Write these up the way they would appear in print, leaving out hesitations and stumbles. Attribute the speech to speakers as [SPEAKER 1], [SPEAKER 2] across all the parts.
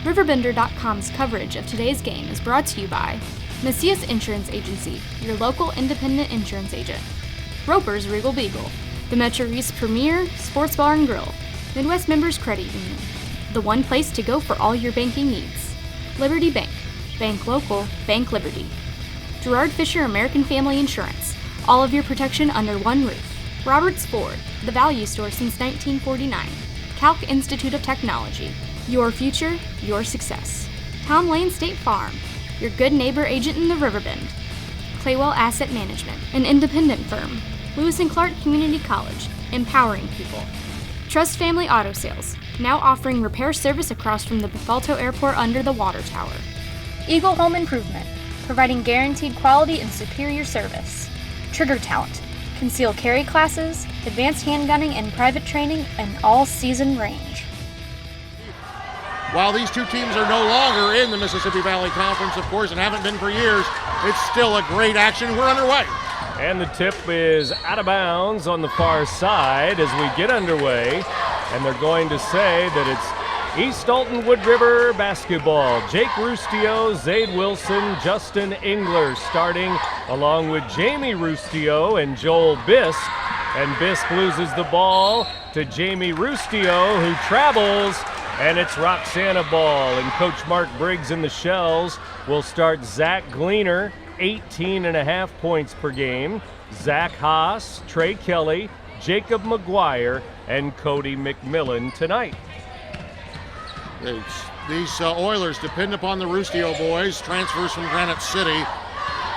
[SPEAKER 1] RiverBender.com's coverage of today's game is brought to you by Macias Insurance Agency, your local independent insurance agent. Roper's Regal Beagle, the Metro East premier sports bar and grill. Midwest Members Credit Union, the one place to go for all your banking needs. Liberty Bank, bank local, bank Liberty. Gerard Fisher American Family Insurance, all of your protection under one roof. Roberts Ford, the value store since 1949. Calc Institute of Technology, your future, your success. Tom Lane State Farm, your good neighbor agent in the Riverbend. Claywell Asset Management, an independent firm. Lewis and Clark Community College, empowering people. Trust Family Auto Sales, now offering repair service across from the Buffalto Airport under the water tower. Eagle Home Improvement, providing guaranteed quality and superior service. Trigger Talent, concealed carry classes, advanced handgunning and private training, and all-season range.
[SPEAKER 2] While these two teams are no longer in the Mississippi Valley Conference, of course, and haven't been for years, it's still a great action. We're underway.
[SPEAKER 3] And the tip is out of bounds on the far side as we get underway. And they're going to say that it's East Alton-Wood River basketball. Jake Rustio, Zaid Wilson, Justin Engler starting along with Jamie Rustio and Joel Bisk. And Bisk loses the ball to Jamie Rustio, who travels. And it's Roxana ball, and Coach Mark Briggs and the Shells will start Zach Gleaner, 18.5 points per game, Zach Haas, Trey Kelly, Jacob McGuire, and Cody McMillan tonight.
[SPEAKER 2] These Oilers depend upon the Rustio boys, transfers from Granite City,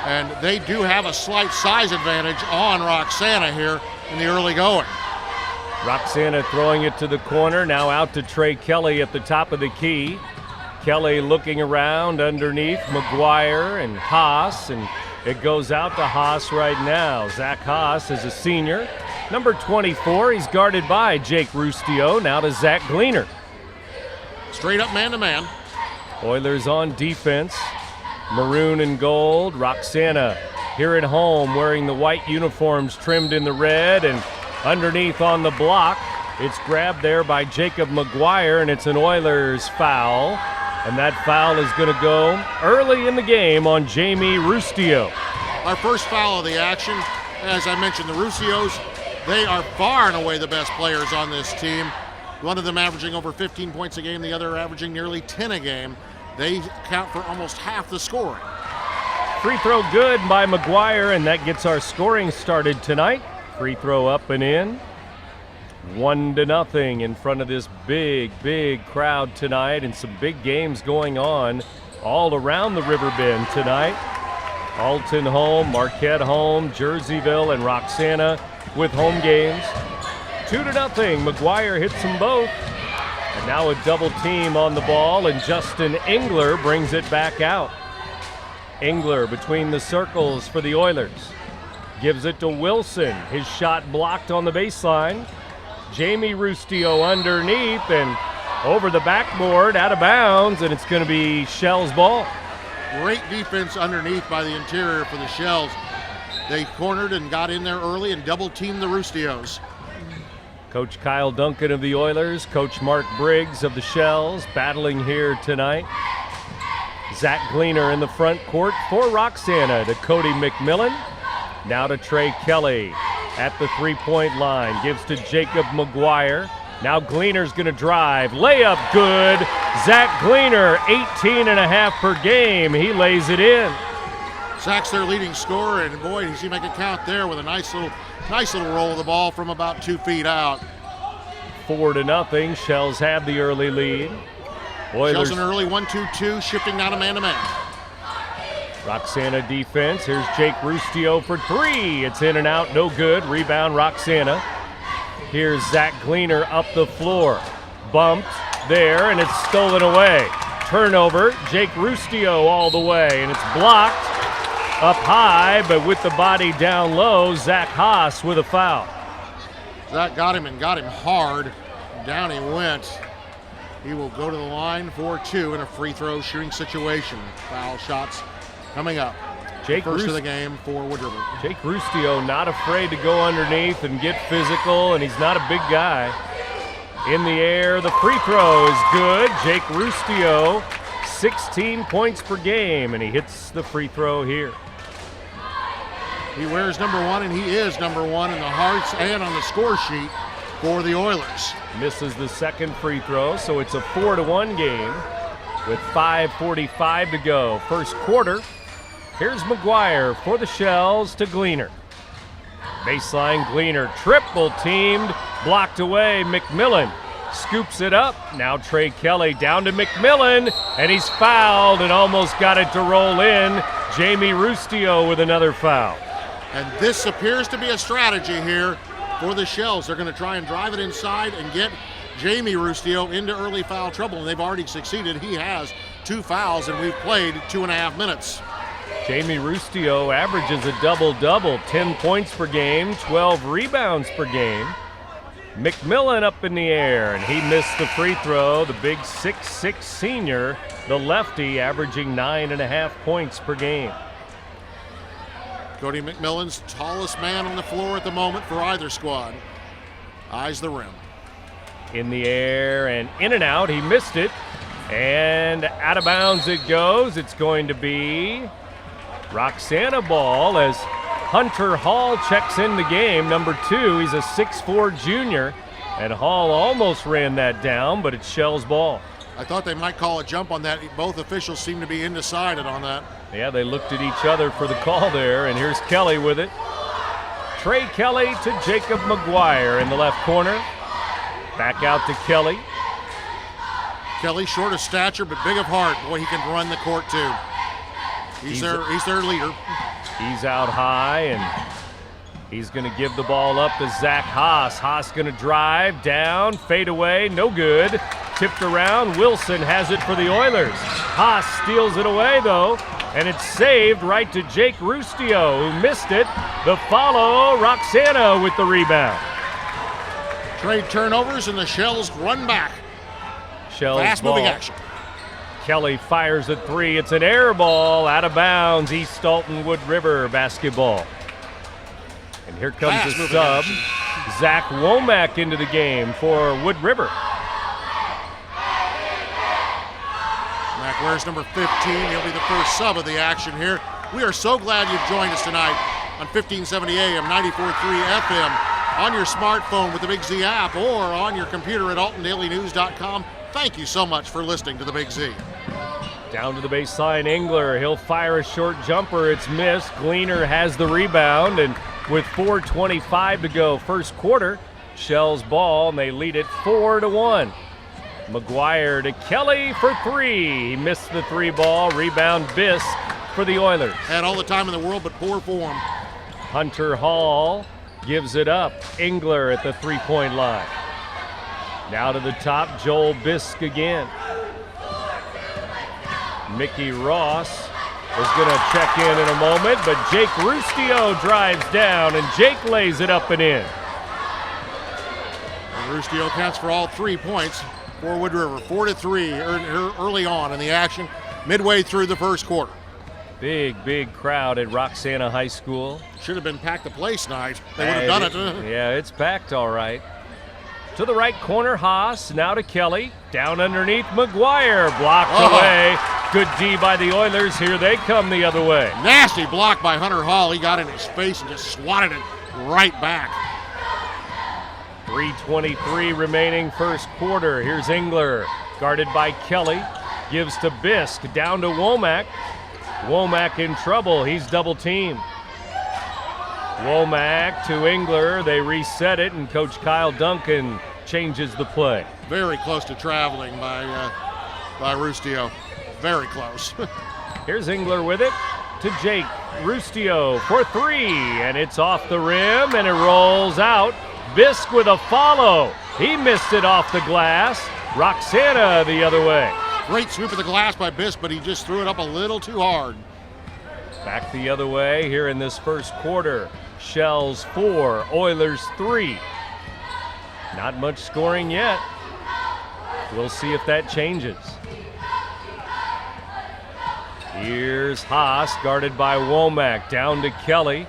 [SPEAKER 2] and they do have a slight size advantage on Roxana here in the early going.
[SPEAKER 3] Roxana throwing it to the corner, now out to Trey Kelly at the top of the key. Kelly looking around underneath McGuire and Haas, and it goes out to Haas right now. Zach Haas is a senior. Number 24, he's guarded by Jake Rustio, now to Zach Gleaner.
[SPEAKER 2] Straight up man-to-man.
[SPEAKER 3] Oilers on defense, maroon and gold. Roxana here at home wearing the white uniforms trimmed in the red, and underneath on the block, it's grabbed there by Jacob McGuire, and it's an Oilers foul. And that foul is going to go early in the game on Jamie Rustio.
[SPEAKER 2] Our first foul of the action, as I mentioned, the Rustios, they are far and away the best players on this team. One of them averaging over 15 points a game, the other averaging nearly 10 a game. They count for almost half the scoring.
[SPEAKER 3] Free throw good by McGuire, and that gets our scoring started tonight. Free throw up and in. 1-0 in front of this big crowd tonight, and some big games going on all around the Riverbend tonight. Alton home, Marquette home, Jerseyville and Roxana with home games. 2-0. McGuire hits them both. And now a double team on the ball, and Justin Engler brings it back out. Engler between the circles for the Oilers. Gives it to Wilson. His shot blocked on the baseline. Jamie Rustio underneath and over the backboard, out of bounds, and it's going to be Shells' ball.
[SPEAKER 2] Great defense underneath by the interior for the Shells. They cornered and got in there early and double-teamed the Rustios.
[SPEAKER 3] Coach Kyle Duncan of the Oilers, Coach Mark Briggs of the Shells battling here tonight. Zach Gleaner in the front court for Roxana to Cody McMillan. Now to Trey Kelly at the three-point line. Gives to Jacob McGuire. Now Gleaner's going to drive. Layup good. Zach Gleaner, 18.5 per game. He lays it in.
[SPEAKER 2] Zach's their leading scorer, and boy, does he make it count there with a nice little roll of the ball from about 2 feet out.
[SPEAKER 3] 4-0. Shells have the early lead. Oilers.
[SPEAKER 2] Shells an early 1-2-2, shifting now to man-to-man.
[SPEAKER 3] Roxana defense. Here's Jake Rustio for three. It's in and out, no good. Rebound Roxana. Here's Zach Gleaner up the floor. Bumped there, and it's stolen away. Turnover, Jake Rustio all the way, and it's blocked up high, but with the body down low, Zach Haas with a foul.
[SPEAKER 2] Zach got him hard. Down he went. He will go to the line for two in a free throw shooting situation. Foul shots coming up. First of the game for Wood River.
[SPEAKER 3] Jake Rustio not afraid to go underneath and get physical, and he's not a big guy. In the air, the free throw is good. Jake Rustio, 16 points per game, and he hits the free throw here.
[SPEAKER 2] He wears number 1, and he is number 1 in the hearts and on the score sheet for the Oilers.
[SPEAKER 3] Misses the second free throw, so it's a 4-1 game with 5:45 to go. First quarter. Here's McGuire for the Shells to Gleaner. Baseline Gleaner, triple teamed, blocked away. McMillan scoops it up. Now Trey Kelly down to McMillan, and he's fouled and almost got it to roll in. Jamie Rustio with another foul.
[SPEAKER 2] And this appears to be a strategy here for the Shells. They're going to try and drive it inside and get Jamie Rustio into early foul trouble, and they've already succeeded. He has 2 fouls, and we've played 2.5 minutes.
[SPEAKER 3] Jamie Rustio averages a double-double, 10 points per game, 12 rebounds per game. McMillan up in the air, and he missed the free throw. The big 6'6" senior, the lefty, averaging 9.5 points per game.
[SPEAKER 2] Cody McMillan's tallest man on the floor at the moment for either squad. Eyes the rim.
[SPEAKER 3] In the air and in and out. He missed it. And out of bounds it goes. It's going to be Roxana ball as Hunter Hall checks in the game. Number 2, he's a 6'4" junior. And Hall almost ran that down, but it's Shells ball.
[SPEAKER 2] I thought they might call a jump on that. Both officials seem to be undecided on that.
[SPEAKER 3] Yeah, they looked at each other for the call there, and here's Kelly with it. Trey Kelly to Jacob McGuire in the left corner. Back out to Kelly.
[SPEAKER 2] Kelly, short of stature but big of heart. Boy, he can run the court too. He's their leader.
[SPEAKER 3] He's out high, and he's going to give the ball up to Zach Haas. Haas going to drive, down, fade away, no good. Tipped around, Wilson has it for the Oilers. Haas steals it away though, and it's saved right to Jake Rustio, who missed it. The follow, Roxana with the rebound.
[SPEAKER 2] Trade turnovers and the Shells run back.
[SPEAKER 3] Shells
[SPEAKER 2] fast-moving
[SPEAKER 3] ball.
[SPEAKER 2] action.
[SPEAKER 3] Kelly fires a 3. It's an air ball out of bounds. East Alton-Wood River basketball. And here comes the sub.
[SPEAKER 2] Action.
[SPEAKER 3] Zach Womack into the game for Wood River.
[SPEAKER 2] Mac wears number 15. He'll be the first sub of the action here. We are so glad you've joined us tonight on 1570 AM, 94.3 FM, on your smartphone with the Big Z app, or on your computer at AltonDailyNews.com. Thank you so much for listening to the Big Z.
[SPEAKER 3] Down to the baseline, Engler. He'll fire a short jumper. It's missed. Gleaner has the rebound, and with 4:25 to go first quarter, Shells ball, and they lead it 4-1. McGuire to Kelly for 3. He missed the 3 ball. Rebound Bisk for the Oilers.
[SPEAKER 2] Had all the time in the world, but poor form.
[SPEAKER 3] Hunter Hall gives it up. Engler at the 3-point line. Now to the top, Joel Bisk again. Mickey Ross is going to check in a moment, but Jake Rustio drives down, and Jake lays it up and in.
[SPEAKER 2] And Rustio counts for all 3 points for Wood River. 4-3 early on in the action, midway through the first quarter.
[SPEAKER 3] Big crowd at Roxana High School.
[SPEAKER 2] Should have been packed the place tonight. They would have done it.
[SPEAKER 3] Yeah, it's packed all right. To the right corner, Haas. Now to Kelly. Down underneath, McGuire. Blocked away. Good D by the Oilers. Here they come the other way.
[SPEAKER 2] Nasty block by Hunter Hall. He got in his face and just swatted it right back.
[SPEAKER 3] 3:23 remaining first quarter. Here's Engler. Guarded by Kelly. Gives to Bisk. Down to Womack. Womack in trouble. He's double teamed. Womack to Engler. They reset it, and Coach Kyle Duncan changes the play.
[SPEAKER 2] Very close to traveling by Rustio. Very close.
[SPEAKER 3] Here's Engler with it to Jake Rustio for 3, and it's off the rim, and it rolls out. Bisk with a follow. He missed it off the glass. Roxana the other way.
[SPEAKER 2] Great sweep of the glass by Bisk, but he just threw it up a little too hard.
[SPEAKER 3] Back the other way here in this first quarter. Shells 4, Oilers 3. Not much scoring yet. We'll see if that changes. Here's Haas, guarded by Womack. Down to Kelly.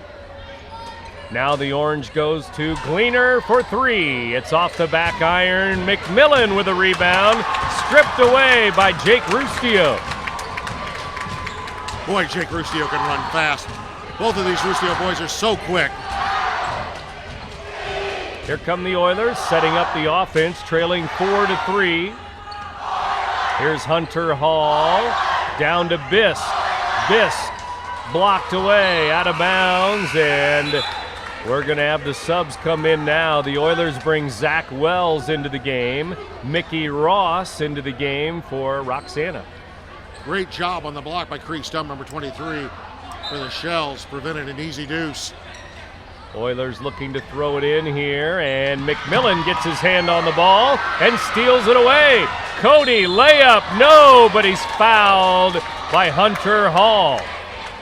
[SPEAKER 3] Now the orange goes to Gleaner for 3. It's off the back iron. McMillan with a rebound. Stripped away by Jake Rustio.
[SPEAKER 2] Boy, Jake Rustio can run fast. Both of these Rustio boys are so quick.
[SPEAKER 3] Here come the Oilers, setting up the offense, trailing 4-3. Here's Hunter Hall, down to Bisk. Bisk blocked away, out of bounds, and we're going to have the subs come in now. The Oilers bring Zach Wells into the game, Mickey Ross into the game for Roxana.
[SPEAKER 2] Great job on the block by Cree Stump, number 23, for the Shells, prevented an easy deuce.
[SPEAKER 3] Oilers looking to throw it in here, and McMillan gets his hand on the ball and steals it away. Cody, layup, no, but he's fouled by Hunter Hall.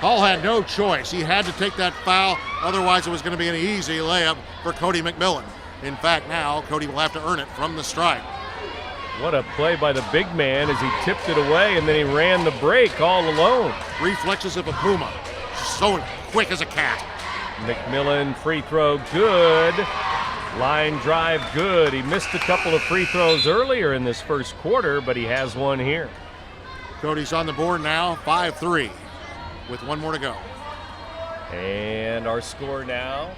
[SPEAKER 2] Hall had no choice. He had to take that foul, otherwise it was going to be an easy layup for Cody McMillan. In fact, now Cody will have to earn it from the stripe.
[SPEAKER 3] What a play by the big man as he tipped it away, and then he ran the break all alone.
[SPEAKER 2] Reflexes of a puma, so quick as a cat.
[SPEAKER 3] McMillan, free throw, good. Line drive, good. He missed a couple of free throws earlier in this first quarter, but he has one here.
[SPEAKER 2] Cody's on the board now, 5-3, with one more to go.
[SPEAKER 3] And our score now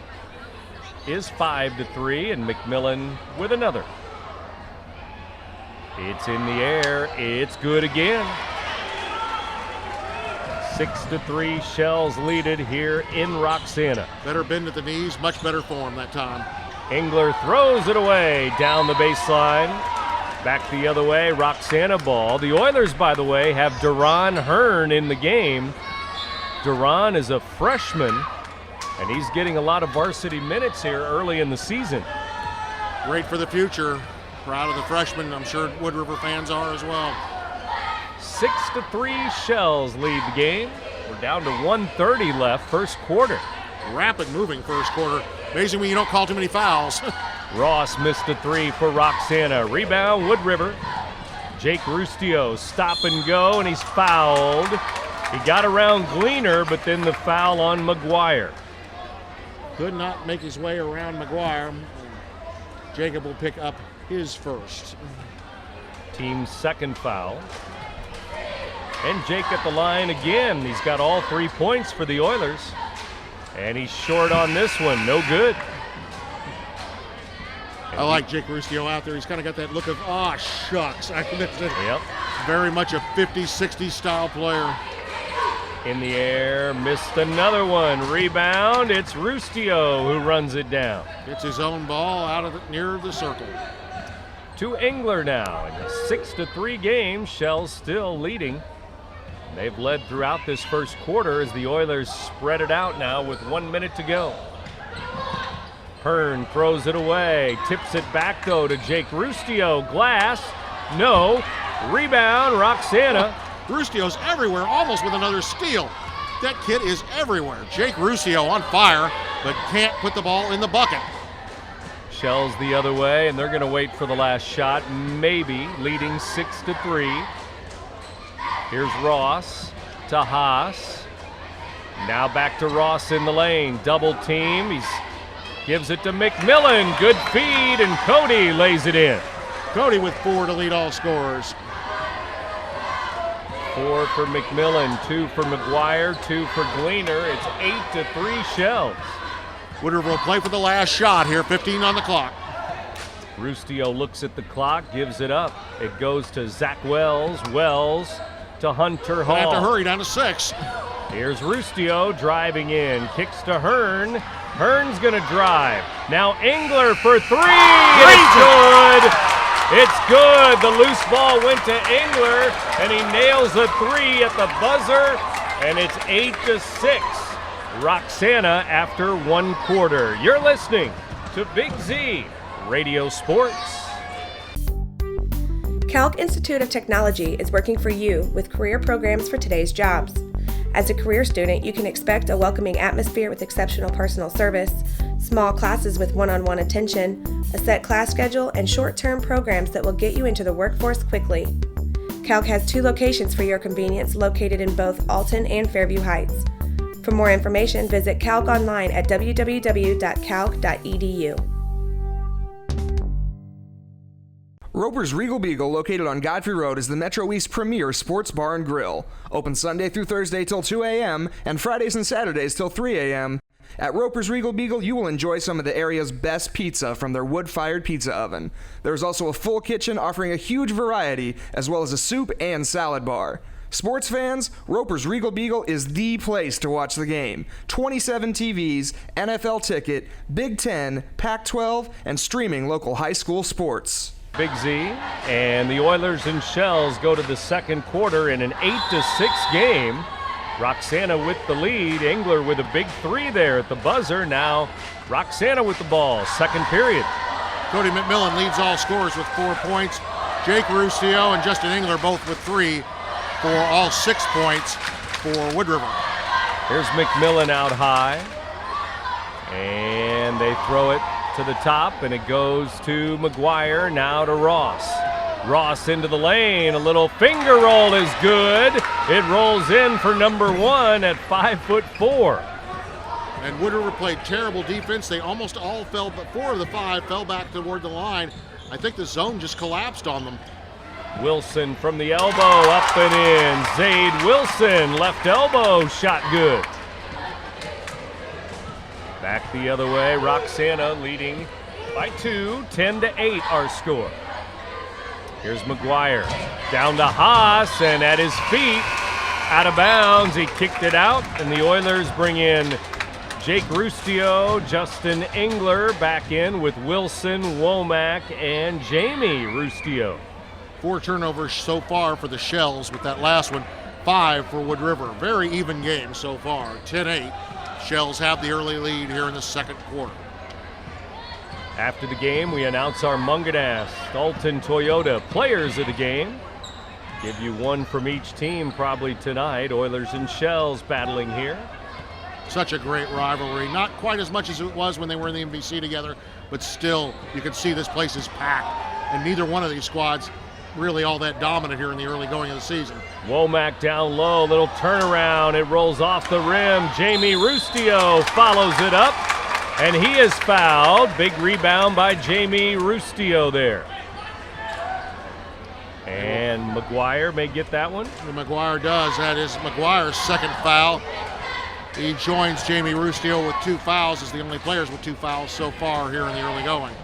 [SPEAKER 3] is 5-3, and McMillan with another. It's in the air, it's good again. 6-3, Shells lead it here in Roxana.
[SPEAKER 2] Better bend at the knees, much better form that time.
[SPEAKER 3] Engler throws it away down the baseline. Back the other way, Roxana ball. The Oilers, by the way, have Duran Hearn in the game. Duran is a freshman, and he's getting a lot of varsity minutes here early in the season.
[SPEAKER 2] Great for the future. Proud of the freshman. I'm sure Wood River fans are as well.
[SPEAKER 3] 6-3, Shells lead the game. We're down to 1:30 left, first quarter.
[SPEAKER 2] Rapid moving first quarter. Amazing when you don't call too many fouls.
[SPEAKER 3] Ross missed a 3 for Roxana. Rebound, Wood River. Jake Rustio, stop and go, and he's fouled. He got around Gleaner, but then the foul on McGuire.
[SPEAKER 2] Could not make his way around McGuire. Jacob will pick up his first.
[SPEAKER 3] Team's second foul. And Jake at the line again. He's got all 3 points for the Oilers. And he's short on this one. No good.
[SPEAKER 2] I like Jake Rustio out there. He's kind of got that look of, shucks. I missed it.
[SPEAKER 3] Yep.
[SPEAKER 2] Very much a 50s, 60s style player.
[SPEAKER 3] In the air, missed another one. Rebound, it's Rustio who runs it down.
[SPEAKER 2] Gets his own ball out of near the circle.
[SPEAKER 3] To Engler now. In a 6-3 game, Shells still leading. They've led throughout this first quarter as the Oilers spread it out now with 1 minute to go. Hearn throws it away, tips it back though to Jake Rustio. Glass, no. Rebound, Roxana.
[SPEAKER 2] Rustio's everywhere, almost with another steal. That kid is everywhere. Jake Rustio on fire, but can't put the ball in the bucket.
[SPEAKER 3] Shells the other way, and they're going to wait for the last shot, maybe, leading 6-3. Here's Ross to Haas. Now back to Ross in the lane. Double team. He gives it to McMillan. Good feed, and Cody lays it in.
[SPEAKER 2] Cody with 4 to lead all scorers.
[SPEAKER 3] 4 for McMillan, 2 for McGuire, 2 for Gleaner. It's 8-3 Shells.
[SPEAKER 2] Wood River will play for the last shot here, 15 on the clock.
[SPEAKER 3] Rustio looks at the clock, gives it up. It goes to Zach Wells. Wells to Hunter Hall.
[SPEAKER 2] Have to hurry down to 6.
[SPEAKER 3] Here's Rustio driving in, kicks to Hearn. Hearn's gonna drive. Now Engler for 3. It's good. It's good. The loose ball went to Engler, and he nails a 3 at the buzzer, and it's 8-6. Roxana after 1 quarter. You're listening to Big Z Radio Sports.
[SPEAKER 4] Calc Institute of Technology is working for you with career programs for today's jobs. As a career student, you can expect a welcoming atmosphere with exceptional personal service, small classes with one-on-one attention, a set class schedule, and short-term programs that will get you into the workforce quickly. Calc has 2 locations for your convenience located in both Alton and Fairview Heights. For more information, visit Calc online at www.calc.edu.
[SPEAKER 5] Roper's Regal Beagle, located on Godfrey Road, is the Metro East premier sports bar and grill. Open Sunday through Thursday till 2 a.m. and Fridays and Saturdays till 3 a.m. At Roper's Regal Beagle, you will enjoy some of the area's best pizza from their wood-fired pizza oven. There is also a full kitchen offering a huge variety, as well as a soup and salad bar. Sports fans, Roper's Regal Beagle is the place to watch the game. 27 TVs, NFL ticket, Big Ten, Pac-12, and streaming local high school sports.
[SPEAKER 3] Big Z, and the Oilers and Shells go to the second quarter in an 8-6 game. Roxana with the lead, Engler with a big three there at the buzzer. Now Roxana with the ball, second period.
[SPEAKER 2] Cody McMillan leads all scorers with 4 points. Jake Ruscio and Justin Engler both with 3 for all 6 points for Wood River.
[SPEAKER 3] Here's McMillan out high, and they throw it to the top, and it goes to McGuire, now to Ross. Ross into the lane, a little finger roll is good. It rolls in for number 1 at 5'4".
[SPEAKER 2] And Wood River played terrible defense. They almost all fell, but 4 of the 5 fell back toward the line. I think the zone just collapsed on them.
[SPEAKER 3] Wilson from the elbow, up and in. Zaid Wilson, left elbow, shot good. Back the other way, Roxana leading by 2, 10-8 our score. Here's McGuire, down to Haas, and at his feet, out of bounds, he kicked it out, and the Oilers bring in Jake Ruscio, Justin Engler back in with Wilson, Womack, and Jamie Ruscio.
[SPEAKER 2] 4 turnovers so far for the Shells, with that last one, 5 for Wood River. Very even game so far, 10-8. Shells have the early lead here in the second quarter.
[SPEAKER 3] After the game, we announce our Munganast Alton Toyota players of the game. Give you one from each team probably tonight. Oilers and Shells battling here.
[SPEAKER 2] Such a great rivalry. Not quite as much as it was when they were in the MVC together, but still, you can see this place is packed. And neither one of these squads really all that dominant here in the early going of the season.
[SPEAKER 3] Womack down low, little turnaround, it rolls off the rim. Jamie Ruscio follows it up, and he is fouled. Big rebound by Jamie Ruscio there. And McGuire may get that one.
[SPEAKER 2] And McGuire does. That is McGuire's second foul. He joins Jamie Ruscio with 2 fouls, as the only players with 2 fouls so far here in the early going.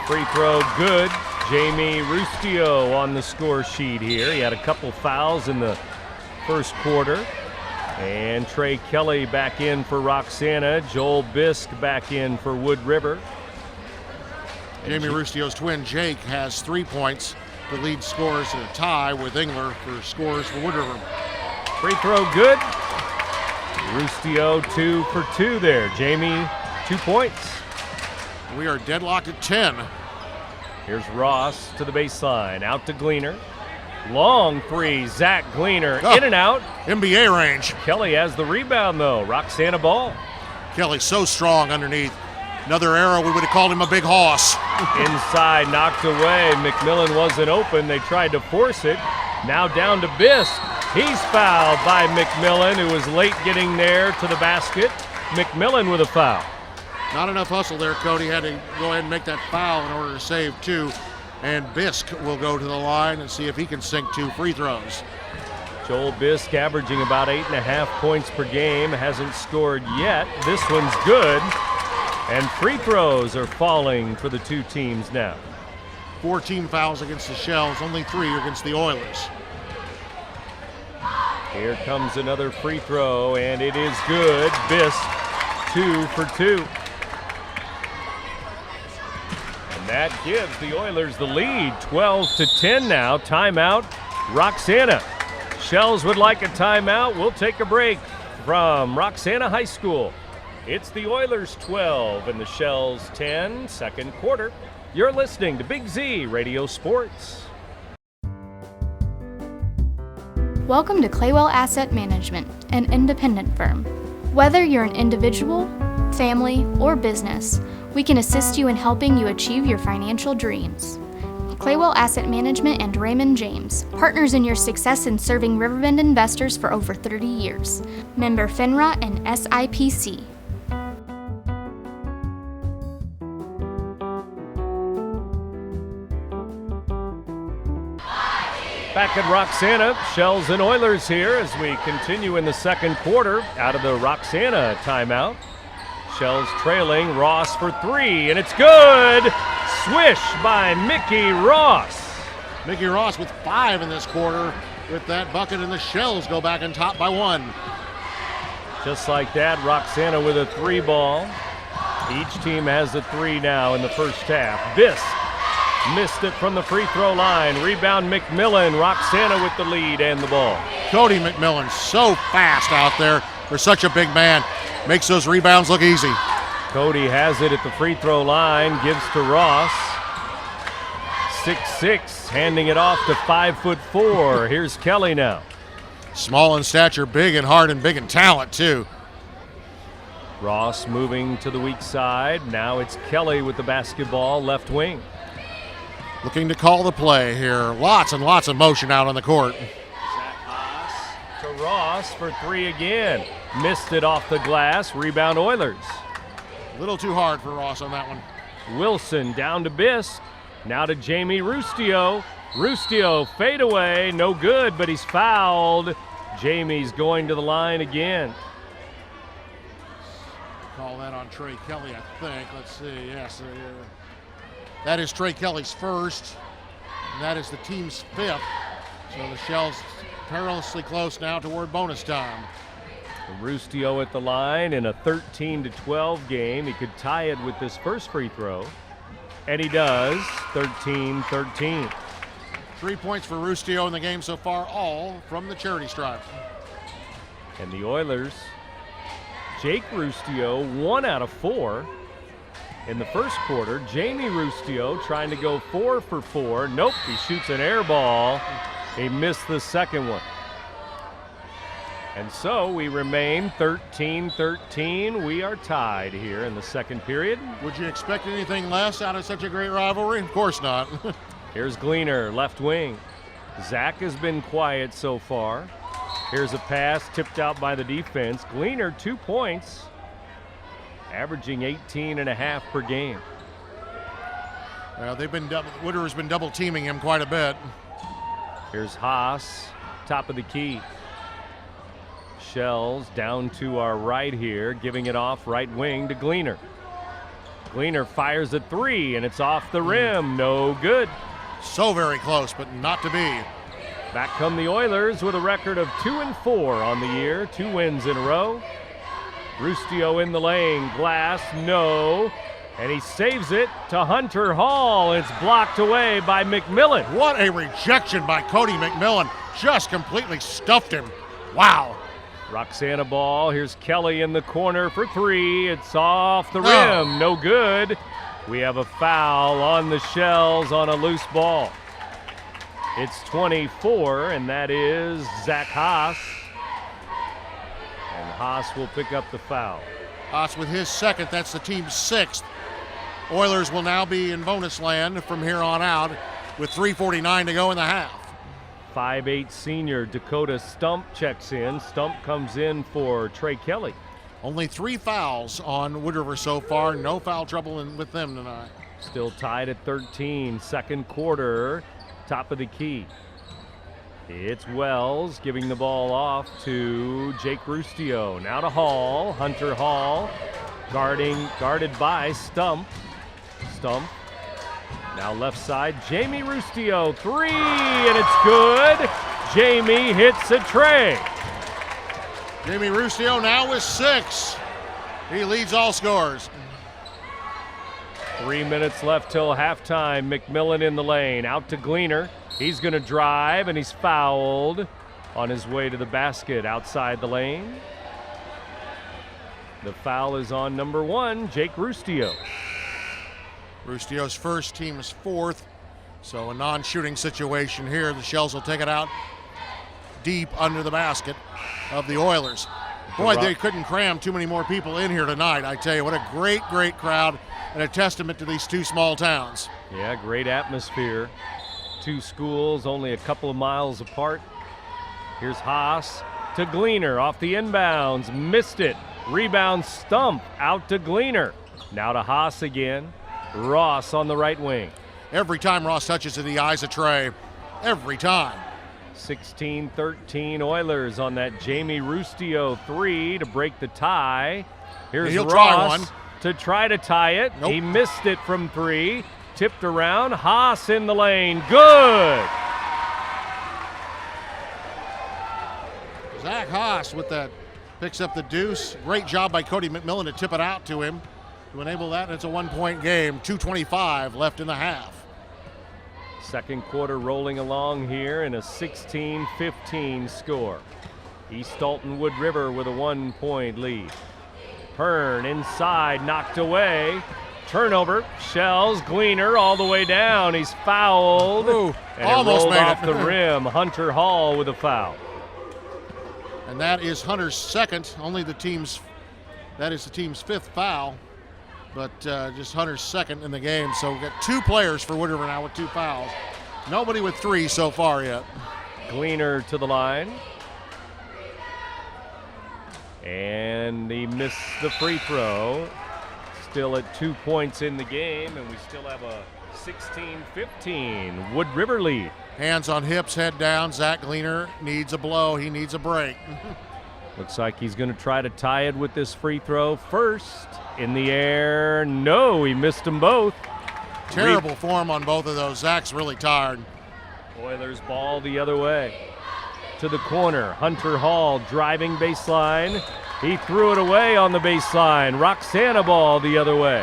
[SPEAKER 3] Free throw good. Jamie Ruscio on the score sheet here. He had a couple fouls in the first quarter. And Trey Kelly back in for Roxana. Joel Bisk back in for Wood River.
[SPEAKER 2] Jamie Ruscio's twin Jake has 3 points. The lead scores in a tie with Engler for scores for Wood River.
[SPEAKER 3] Free throw good. Ruscio 2 for 2 there. Jamie 2 points.
[SPEAKER 2] We are deadlocked at 10.
[SPEAKER 3] Here's Ross to the baseline, out to Gleaner. Long three, Zach Gleaner, in and out.
[SPEAKER 2] NBA range.
[SPEAKER 3] Kelly has the rebound though, Roxana ball.
[SPEAKER 2] Kelly so strong underneath. Another arrow, we would have called him a big hoss.
[SPEAKER 3] Inside, knocked away. McMillan wasn't open, they tried to force it. Now down to Bisk. He's fouled by McMillan, who was late getting there to the basket. McMillan with a foul.
[SPEAKER 2] Not enough hustle there, Cody. Had to go ahead and make that foul in order to save 2. And Bisk will go to the line and see if he can sink 2 free throws.
[SPEAKER 3] Joel Bisk averaging about 8.5 points per game. Hasn't scored yet. This one's good. And free throws are falling for the 2 teams now.
[SPEAKER 2] 14 fouls against the Shells, only 3 against the Oilers.
[SPEAKER 3] Here comes another free throw, and it is good. Bisk 2 for 2. That gives the Oilers the lead, 12-10 now. Timeout, Roxana. Shells would like a timeout. We'll take a break from Roxana High School. It's the Oilers 12 and the Shells 10, second quarter. You're listening to Big Z Radio Sports.
[SPEAKER 1] Welcome to Claywell Asset Management, an independent firm. Whether you're an individual, family, or business, we can assist you in helping you achieve your financial dreams. Claywell Asset Management and Raymond James, partners in your success in serving Riverbend investors for over 30 years. Member FINRA and SIPC.
[SPEAKER 3] Back at Roxana, Shells and Oilers here as we continue in the second quarter out of the Roxana timeout. Shells trailing, Ross for three, and it's good! Swish by Mickey Ross.
[SPEAKER 2] Mickey Ross with 5 in this quarter with that bucket, and the Shells go back and top by 1.
[SPEAKER 3] Just like that, Roxana with a 3 ball. Each team has a 3 now in the first half. Biss missed it from the free throw line. Rebound McMillan. Roxana with the lead and the ball.
[SPEAKER 2] Cody McMillan so fast out there for such a big man. Makes those rebounds look easy.
[SPEAKER 3] Cody has it at the free throw line. Gives to Ross. 6'6", handing it off to 5'4". Here's Kelly now.
[SPEAKER 2] Small in stature, big in heart, and big in talent too.
[SPEAKER 3] Ross moving to the weak side. Now it's Kelly with the basketball, left wing.
[SPEAKER 2] Looking to call the play here. Lots and lots of motion out on the court.
[SPEAKER 3] Zach Haas to Ross for 3 again. Missed it off the glass. Rebound Oilers.
[SPEAKER 2] A little too hard for Ross on that one.
[SPEAKER 3] Wilson down to Biss. Now to Jamie Rustio. Rustio fade away. No good, but he's fouled. Jamie's going to the line again.
[SPEAKER 2] Call that on Trey Kelly, I think. Let's see. Yes. That is Trey Kelly's first, and that is the team's 5th. So the Shells perilously close now toward bonus time.
[SPEAKER 3] Rustio at the line in a 13-12 game. He could tie it with this first free throw, and he does. 13-13.
[SPEAKER 2] 3 points for Rustio in the game so far, all from the charity stripe.
[SPEAKER 3] And the Oilers, Jake Rustio, 1 out of 4. In the first quarter, Jamie Rustio trying to go 4 for 4. Nope, he shoots an air ball. He missed the second one. And so we remain 13-13. We are tied here in the second period.
[SPEAKER 2] Would you expect anything less out of such a great rivalry? Of course not.
[SPEAKER 3] Here's Gleaner, left wing. Zach has been quiet so far. Here's a pass tipped out by the defense. Gleaner, 2 points. Averaging 18.5 per game.
[SPEAKER 2] Well, Woodward has been double teaming him quite a bit.
[SPEAKER 3] Here's Haas, top of the key. Shells down to our right here, giving it off right wing to Gleaner. Gleaner fires a 3, and it's off the rim. No good.
[SPEAKER 2] So very close, but not to be.
[SPEAKER 3] Back come the Oilers with a record of 2-4 on the year, 2 wins in a row. Rustio in the lane, glass, no, and he saves it to Hunter Hall. It's blocked away by McMillan.
[SPEAKER 2] What a rejection by Cody McMillan. Just completely stuffed him. Wow.
[SPEAKER 3] Roxana ball, here's Kelly in the corner for 3. It's off the rim, no good. We have a foul on the Shells on a loose ball. It's 24, and that is Zach Haas. And Haas will pick up the foul.
[SPEAKER 2] Haas with his 2nd, that's the team's 6th. Oilers will now be in bonus land from here on out with 3:49 to go in the half.
[SPEAKER 3] 5'8" senior Dakota Stump checks in. Stump comes in for Trey Kelly.
[SPEAKER 2] Only 3 fouls on Wood River so far. No foul trouble with them tonight.
[SPEAKER 3] Still tied at 13. Second quarter, top of the key. It's Wells giving the ball off to Jake Rustio. Now to Hall. Hunter Hall guarded by Stump. Stump. Now left side, Jamie Rustio. 3, and it's good. Jamie hits a tray.
[SPEAKER 2] Jamie Rustio now with 6. He leads all scorers.
[SPEAKER 3] 3 minutes left till halftime. McMillan in the lane. Out to Gleaner. He's going to drive, and he's fouled on his way to the basket outside the lane. The foul is on number 1, Jake Rustio.
[SPEAKER 2] Rustio's first, team is 4th. So a non-shooting situation here. The Shells will take it out deep under the basket of the Oilers. Boy, they couldn't cram too many more people in here tonight. I tell you, what a great, great crowd and a testament to these two small towns.
[SPEAKER 3] Yeah, great atmosphere. Two schools only a couple of miles apart. Here's Haas to Gleaner off the inbounds. Missed it. Rebound Stump out to Gleaner. Now to Haas again. Ross on the right wing.
[SPEAKER 2] Every time Ross touches it, he eyes a tray. Every time.
[SPEAKER 3] 16-13 Oilers on that Jamie Rustio 3 to break the tie. Here's
[SPEAKER 2] He'll
[SPEAKER 3] Ross to try to tie it.
[SPEAKER 2] Nope.
[SPEAKER 3] He missed it from 3. Tipped around. Haas in the lane. Good.
[SPEAKER 2] Zach Haas with that picks up the deuce. Great job by Cody McMillan to tip it out to him to enable that. And it's a 1-point game. 2:25 left in the half.
[SPEAKER 3] Second quarter rolling along here in a 16-15 score. East Alton-Wood River with a 1-point lead. Hearn inside, knocked away. Turnover, Shells, Gleaner all the way down. He's fouled.
[SPEAKER 2] Ooh,
[SPEAKER 3] and
[SPEAKER 2] almost
[SPEAKER 3] it rolled
[SPEAKER 2] made
[SPEAKER 3] off
[SPEAKER 2] it.
[SPEAKER 3] the rim. Hunter Hall with a foul.
[SPEAKER 2] And that is Hunter's second. That is the team's 5th foul. But just Hunter's second in the game. So we've got 2 players for Wood River now with 2 fouls. Nobody with 3 so far yet.
[SPEAKER 3] Gleaner to the line. And he missed the free throw. Still at 2 points in the game, and we still have a 16-15 Wood River lead.
[SPEAKER 2] Hands on hips, head down. Zach Gleaner needs a blow. He needs a break.
[SPEAKER 3] Looks like he's going to try to tie it with this free throw first. In the air, no, he missed them both.
[SPEAKER 2] Terrible form on both of those. Zach's really tired.
[SPEAKER 3] Oilers ball the other way. To the corner, Hunter Hall driving baseline. He threw it away on the baseline. Roxana ball the other way.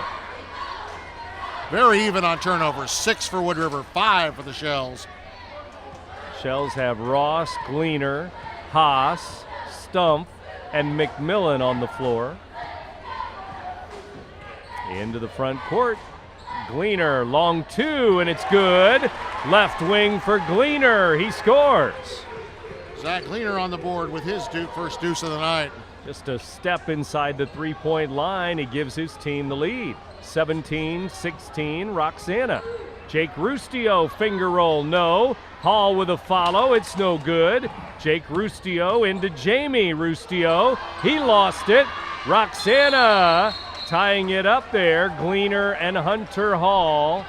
[SPEAKER 2] Very even on turnovers. 6 for Wood River, 5 for the Shells.
[SPEAKER 3] Shells have Ross, Gleaner, Haas, Stump, and McMillan on the floor. Into the front court. Gleaner, long 2, and it's good. Left wing for Gleaner. He scores.
[SPEAKER 2] Zach Gleaner on the board with his first deuce of the night.
[SPEAKER 3] Just a step inside the three-point line. He gives his team the lead. 17-16, Roxana. Jake Rustio, finger roll, no. Hall with a follow, it's no good. Jake Rustio into Jamie Rustio. He lost it. Roxana tying it up there. Gleaner and Hunter Hall.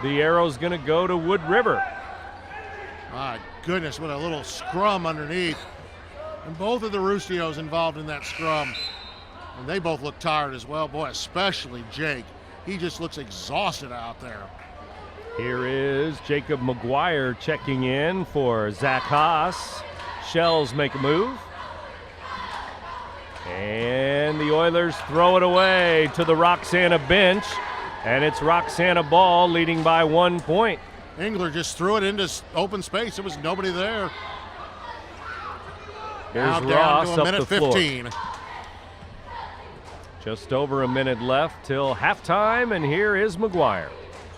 [SPEAKER 3] The arrow's going to go to Wood River.
[SPEAKER 2] My goodness, what a little scrum underneath. And both of the Rustios involved in that scrum. And they both look tired as well. Boy, especially Jake. He just looks exhausted out there.
[SPEAKER 3] Here is Jacob McGuire checking in for Zach Haas. Shells make a move. And the Oilers throw it away to the Roxana bench. And it's Roxana ball leading by 1 point.
[SPEAKER 2] Engler just threw it into open space. There was nobody there.
[SPEAKER 3] Here's
[SPEAKER 2] Now
[SPEAKER 3] Ross
[SPEAKER 2] down to a
[SPEAKER 3] up
[SPEAKER 2] minute
[SPEAKER 3] the floor.
[SPEAKER 2] 15.
[SPEAKER 3] Just over a minute left till halftime, and here is McGuire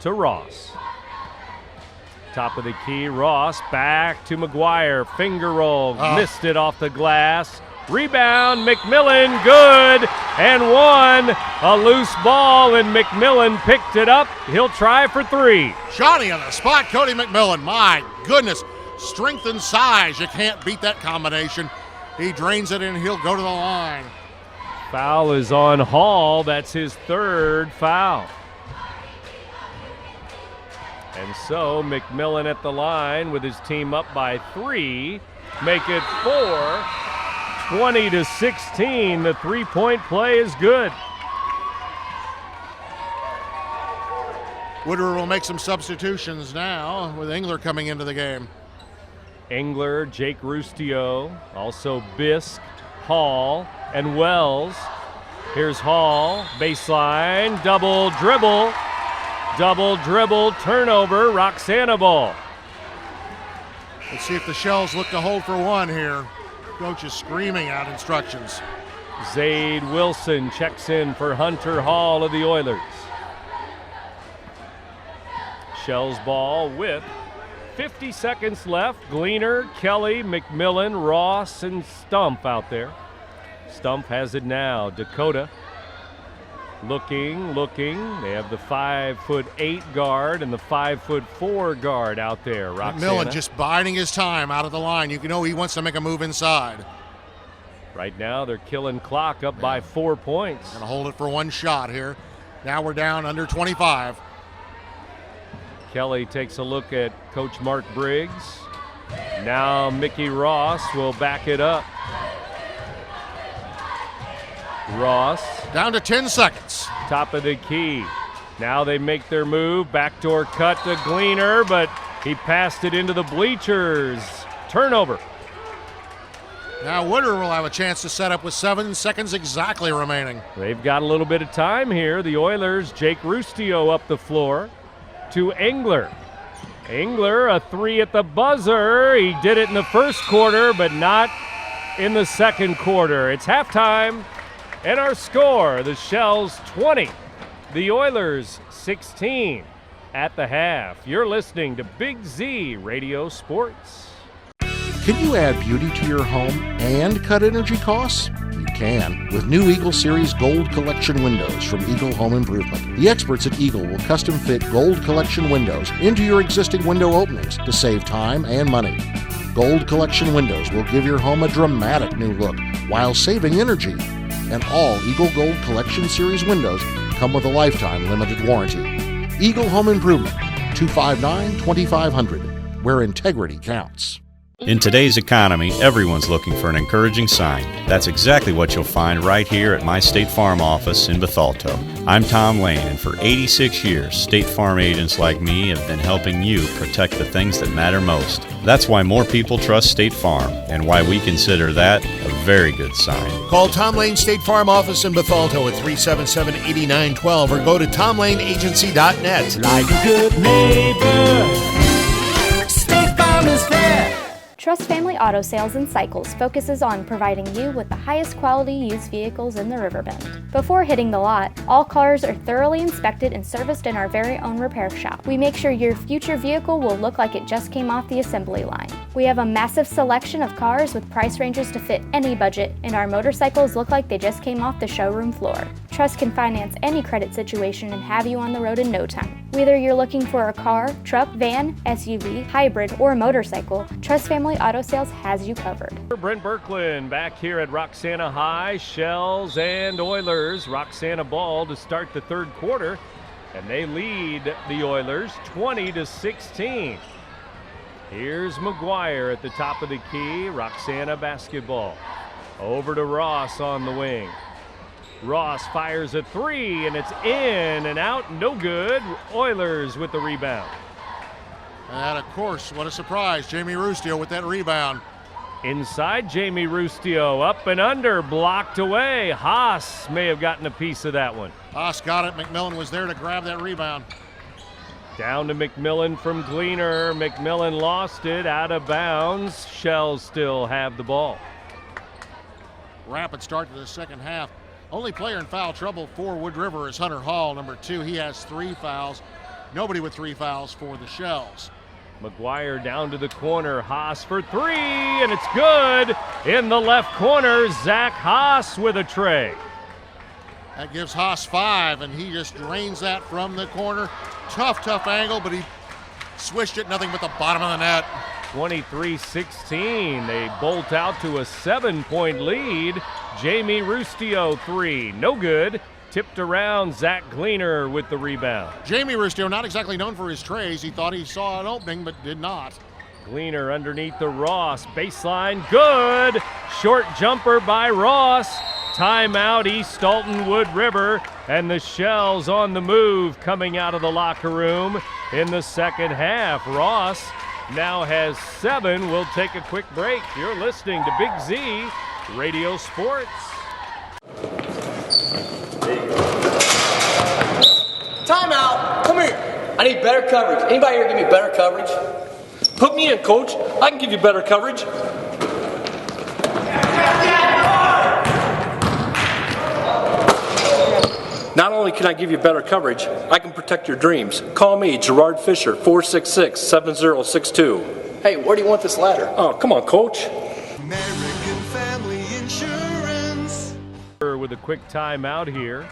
[SPEAKER 3] to Ross. Top of the key, Ross back to McGuire. Finger roll, missed it off the glass. Rebound, McMillan, good, and one. A loose ball, and McMillan picked it up. He'll try for 3.
[SPEAKER 2] Johnny on the spot, Cody McMillan. My goodness, strength and size. You can't beat that combination. He drains it and he'll go to the line.
[SPEAKER 3] Foul is on Hall. That's his 3rd foul. And so McMillan at the line with his team up by 3. Make it 4. 20-16. The 3-point play is good.
[SPEAKER 2] Wood River will make some substitutions now with Engler coming into the game.
[SPEAKER 3] Engler, Jake Rustio, also Bisk, Hall, and Wells. Here's Hall, baseline, double dribble, turnover, Roxana ball.
[SPEAKER 2] Let's see if the Shells look to hold for 1 here. Coach is screaming out instructions.
[SPEAKER 3] Zaid Wilson checks in for Hunter Hall of the Oilers. Shells ball with 50 seconds left. Gleaner, Kelly, McMillan, Ross, and Stump out there. Stump has it now. Dakota looking. They have the 5'8" guard and the 5'4" guard out there. Roxana.
[SPEAKER 2] McMillan just biding his time out of the line. You know he wants to make a move inside.
[SPEAKER 3] Right now they're killing clock up by 4 points.
[SPEAKER 2] Gonna hold it for one shot here. Now we're down under 25.
[SPEAKER 3] Kelly takes a look at Coach Mark Briggs. Now Mickey Ross will back it up. Ross.
[SPEAKER 2] Down to 10 seconds.
[SPEAKER 3] Top of the key. Now they make their move. Backdoor cut to Gleaner, but he passed it into the bleachers. Turnover.
[SPEAKER 2] Now Woodard will have a chance to set up with 7 seconds exactly remaining.
[SPEAKER 3] They've got a little bit of time here. The Oilers, Jake Rustio up the floor to Engler. Engler, a 3 at the buzzer. He did it in the first quarter, but not in the second quarter. It's halftime. And our score, the Shells 20, the Oilers 16 at the half. You're listening to Big Z Radio Sports.
[SPEAKER 2] Can you add beauty to your home and cut energy costs? You can with new Eagle Series Gold Collection windows from Eagle Home Improvement. The experts at Eagle will custom fit Gold Collection windows into your existing window openings to save time and money. Gold Collection windows will give your home a dramatic new look while saving energy. And all Eagle Gold Collection Series windows come with a lifetime limited warranty. Eagle Home Improvement, 259-2500, where integrity counts.
[SPEAKER 6] In today's economy, everyone's looking for an encouraging sign. That's exactly what you'll find right here at my State Farm office in Bethalto. I'm Tom Lane, and for 86 years, State Farm agents like me have been helping you protect the things that matter most. That's why more people trust State Farm, and why we consider that a very good sign.
[SPEAKER 7] Call Tom Lane State Farm office in Bethalto at 377-8912 or go to tomlaneagency.net.
[SPEAKER 8] Like a good neighbor, State Farm is there.
[SPEAKER 1] Trust Family Auto Sales and Cycles focuses on providing you with the highest quality used vehicles in the Riverbend. Before hitting the lot, all cars are thoroughly inspected and serviced in our very own repair shop. We make sure your future vehicle will look like it just came off the assembly line. We have a massive selection of cars with price ranges to fit any budget, and our motorcycles look like they just came off the showroom floor. Trust can finance any credit situation and have you on the road in no time. Whether you're looking for a car, truck, van, SUV, hybrid, or motorcycle, Trust Family Auto Sales has you covered.
[SPEAKER 3] Brent Birkland back here at Roxana High. Shells and Oilers. Roxana ball to start the third quarter, and they lead the Oilers 20-16. Here's McGuire at the top of the key. Roxana basketball. Over to Ross on the wing. Ross fires a 3, and it's in and out, no good. Oilers with the rebound.
[SPEAKER 2] And of course, what a surprise, Jamie Rustio with that rebound.
[SPEAKER 3] Inside, Jamie Rustio, up and under, blocked away. Haas may have gotten a piece of that one.
[SPEAKER 2] Haas got it. McMillan was there to grab that rebound.
[SPEAKER 3] Down to McMillan from Gleaner. McMillan lost it, out of bounds. Shells still have the ball.
[SPEAKER 2] Rapid start to the second half. Only player in foul trouble for Wood River is Hunter Hall, number 2. He has 3 fouls. Nobody with 3 fouls for the Shells.
[SPEAKER 3] McGuire down to the corner. Haas for 3, and it's good. In the left corner, Zach Haas with a tray.
[SPEAKER 2] That gives Haas 5, and he just drains that from the corner. Tough angle, but he swished it, nothing but the bottom of the net.
[SPEAKER 3] 23-16. They bolt out to a 7-point lead. Jamie Rustio 3, no good. Tipped around, Zach Gleaner with the rebound.
[SPEAKER 2] Jamie Rustio, not exactly known for his trays. He thought he saw an opening, but did not.
[SPEAKER 3] Gleaner underneath the Ross. Baseline, good. Short jumper by Ross. Timeout, East Alton-Wood River. And the Shells on the move coming out of the locker room in the second half. Ross now has 7. We'll take a quick break. You're listening to Big Z Radio Sports.
[SPEAKER 9] Timeout. Come here. I need better coverage. Anybody here give me better coverage? Put me in, coach. I can give you better coverage. Not only can I give you better coverage, I can protect your dreams. Call me, Gerard Fisher, 466-7062. Hey, where do you want this ladder? Oh, come on, coach.
[SPEAKER 8] American Family Insurance.
[SPEAKER 3] with a quick timeout here.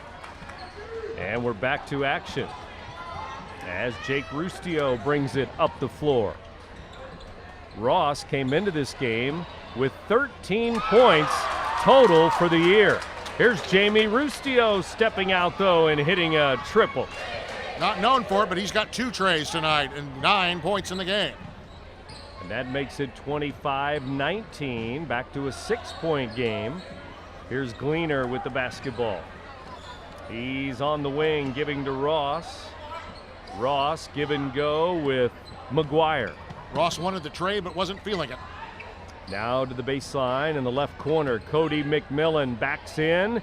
[SPEAKER 3] And we're back to action as Jake Rustio brings it up the floor. Ross came into this game with 13 points total for the year. Here's Jamie Rustio stepping out, though, and hitting a triple.
[SPEAKER 2] Not known for it, but he's got 2 trays tonight and 9 points in the game.
[SPEAKER 3] And that makes it 25-19, back to a 6-point game. Here's Gleaner with the basketball. He's on the wing, giving to Ross. Ross give and go with McGuire.
[SPEAKER 2] Ross wanted the tray but wasn't feeling it.
[SPEAKER 3] Now to the baseline in the left corner. Cody McMillan backs in.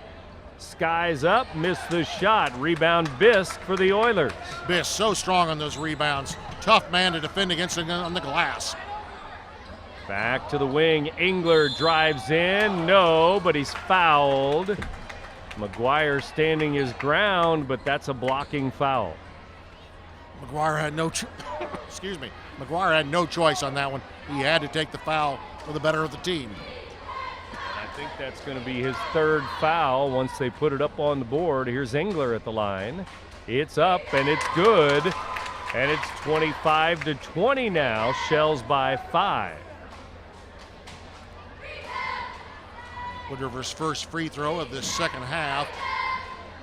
[SPEAKER 3] Skies up, missed the shot. Rebound Bisk for the Oilers.
[SPEAKER 2] Bisk so strong on those rebounds. Tough man to defend against on the glass.
[SPEAKER 3] Back to the wing. Engler drives in. No, but he's fouled. McGuire standing his ground, but that's a blocking foul.
[SPEAKER 2] McGuire had no McGuire had no choice on that one. He had to take the foul for the better of the team.
[SPEAKER 3] I think that's going to be his 3rd foul once they put it up on the board. Here's Engler at the line. It's up and it's good. And it's 25-20 now. Shells by 5.
[SPEAKER 2] Wood River's first free throw of this second half.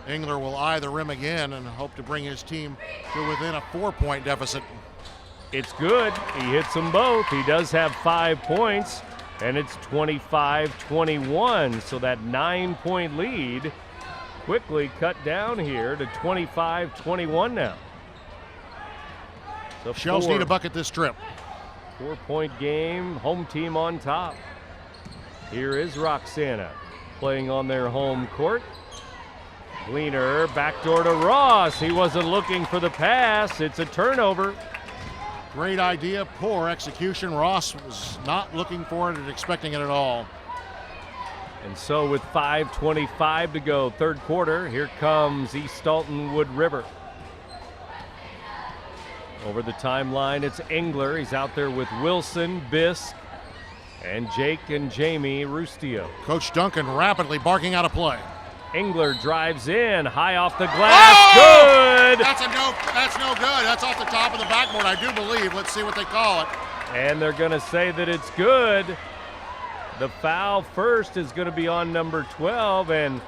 [SPEAKER 2] Engler will eye the rim again and hope to bring his team to within a 4-point deficit.
[SPEAKER 3] It's good. He hits them both. He does have 5 points, and it's 25-21. So that 9-point lead quickly cut down here to 25-21 now. So
[SPEAKER 2] Shells need a bucket this trip.
[SPEAKER 3] 4-point game, home team on top. Here is Roxana playing on their home court. Gleaner, backdoor to Ross. He wasn't looking for the pass. It's a turnover.
[SPEAKER 2] Great idea, poor execution. Ross was not looking for it and expecting it at all.
[SPEAKER 3] And so with 5:25 to go, 3rd quarter, here comes East Alton-Wood River. Over the timeline, it's Engler. He's out there with Wilson, Bisk, and Jake and Jamie Rustio.
[SPEAKER 2] Coach Duncan rapidly barking out a play.
[SPEAKER 3] Engler drives in, high off the glass, good!
[SPEAKER 2] That's no good. That's off the top of the backboard, I do believe. Let's see what they call it.
[SPEAKER 3] And they're going to say that it's good. The foul first is going to be on number 12, and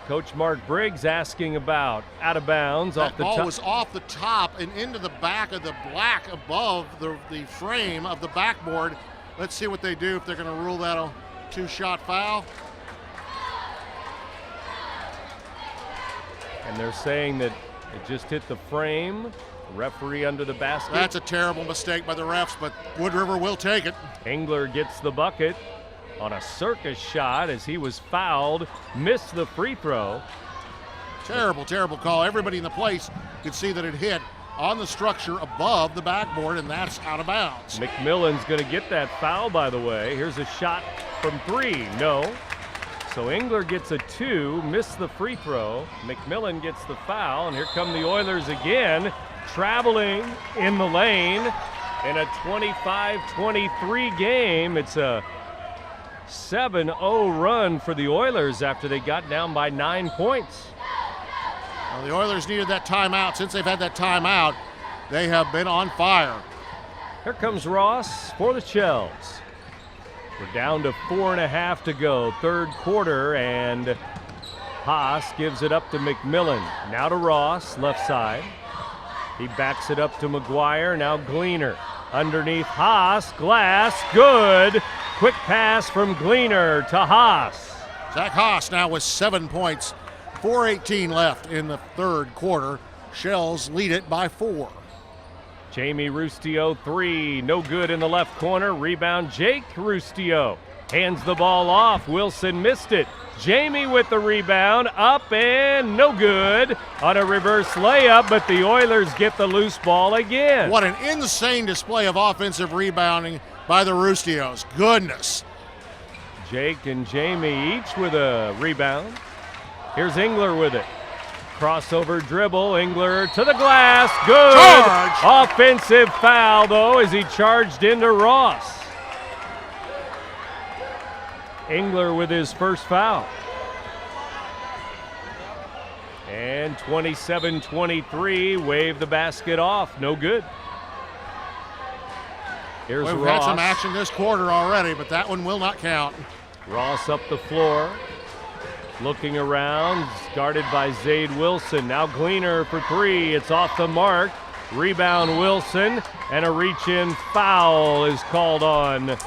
[SPEAKER 3] Coach Mark Briggs asking about out of bounds off the top.
[SPEAKER 2] That ball was off the top and into the back of the black above the frame of the backboard. Let's see what they do if they're going to rule that a 2-shot foul.
[SPEAKER 3] And they're saying that it just hit the frame. Referee under the basket.
[SPEAKER 2] That's a terrible mistake by the refs, but Wood River will take it.
[SPEAKER 3] Engler gets the bucket on a circus shot as he was fouled, missed the free throw.
[SPEAKER 2] Terrible, terrible call. Everybody in the place could see that it hit on the structure above the backboard, and that's out of bounds.
[SPEAKER 3] McMillan's going to get that foul, by the way. Here's a shot from 3. No. So Engler gets a 2, missed the free throw. McMillan gets the foul, and here come the Oilers again, traveling in the lane in a 25-23 game. It's a 7-0 run for the Oilers after they got down by 9 points.
[SPEAKER 2] Well, the Oilers needed that timeout. Since they've had that timeout, they have been on fire.
[SPEAKER 3] Here comes Ross for the Shells. We're down to 4.5 to go, 3rd quarter, and Haas gives it up to McMillan. Now to Ross, left side. He backs it up to McGuire, now Gleaner. Underneath Haas, glass, good. Quick pass from Gleaner to Haas.
[SPEAKER 2] Zach Haas now with 7 points, 4:18 left in the 3rd quarter. Shells lead it by 4.
[SPEAKER 3] Jamie Rustio, 3, no good in the left corner. Rebound, Jake Rustio hands the ball off. Wilson missed it. Jamie with the rebound, up and no good on a reverse layup, but the Oilers get the loose ball again.
[SPEAKER 2] What an insane display of offensive rebounding by the Rustios. Goodness.
[SPEAKER 3] Jake and Jamie each with a rebound. Here's Engler with it. Crossover dribble, Engler to the glass, good.
[SPEAKER 2] Charge.
[SPEAKER 3] Offensive foul, though, as he charged into Ross. Engler with his first foul. And 27-23, wave the basket off. No good. Here's
[SPEAKER 2] We've
[SPEAKER 3] Ross.
[SPEAKER 2] had some action this quarter already, but that one will not count.
[SPEAKER 3] Ross up the floor. Looking around, guarded by Zade Wilson. Now Gleaner for three. It's off the mark. Rebound Wilson, and a reach-in foul is called on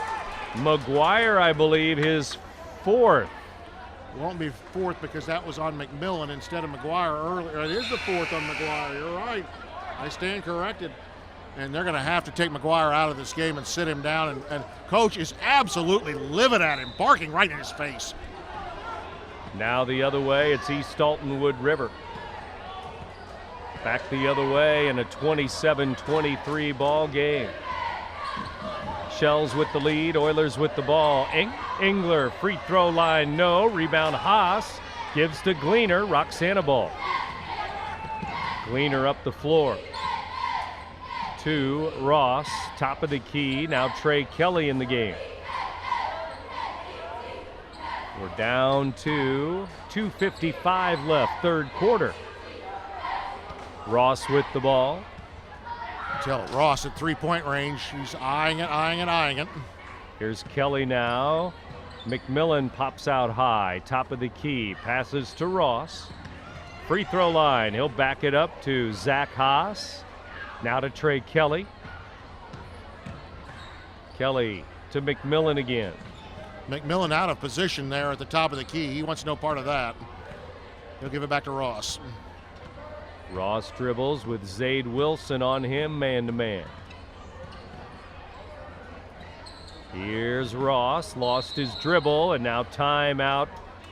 [SPEAKER 3] McGuire, I believe, his fourth.
[SPEAKER 2] It won't be fourth because that was on McMillan instead of McGuire earlier. It is the fourth on McGuire. You're right. I stand corrected. And they're going to have to take McGuire out of this game and sit him down. And Coach is absolutely livid at him, barking right in his face.
[SPEAKER 3] Now the other way, it's East Alton-Wood River. Back the other way in a 27-23 ball game. Shells with the lead, Oilers with the ball. Engler, free throw line, no. Rebound Haas, gives to Gleaner, Roxana ball. Gleaner up the floor. To Ross, top of the key. Now Trey Kelly in the game. We're down to 2:55 left, third quarter. Ross with the ball.
[SPEAKER 2] Tell it, Ross at three-point range. He's eyeing it.
[SPEAKER 3] Here's Kelly now. McMillan pops out high, top of the key, passes to Ross. Free throw line, he'll back it up to Zach Haas. Now to Trey Kelly. Kelly to McMillan again.
[SPEAKER 2] McMillan out of position there at the top of the key. He wants no part of that. He'll give it back to Ross.
[SPEAKER 3] Ross dribbles with Zade Wilson on him, man-to-man. Here's Ross, lost his dribble, and now timeout,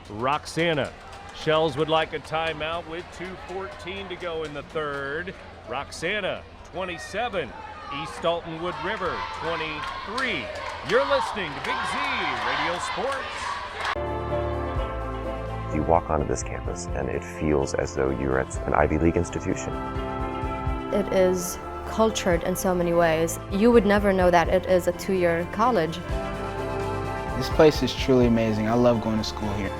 [SPEAKER 3] Roxana. Shells would like a timeout with 2:14 to go in the third. Roxana, 27. East Alton-Wood River, 23. You're listening to Big Z Radio Sports.
[SPEAKER 10] You walk onto this campus and it feels as though you're at an Ivy League institution.
[SPEAKER 11] It is cultured in so many ways. You would never know that it is a two-year college.
[SPEAKER 12] This place is truly amazing. I love going to school here.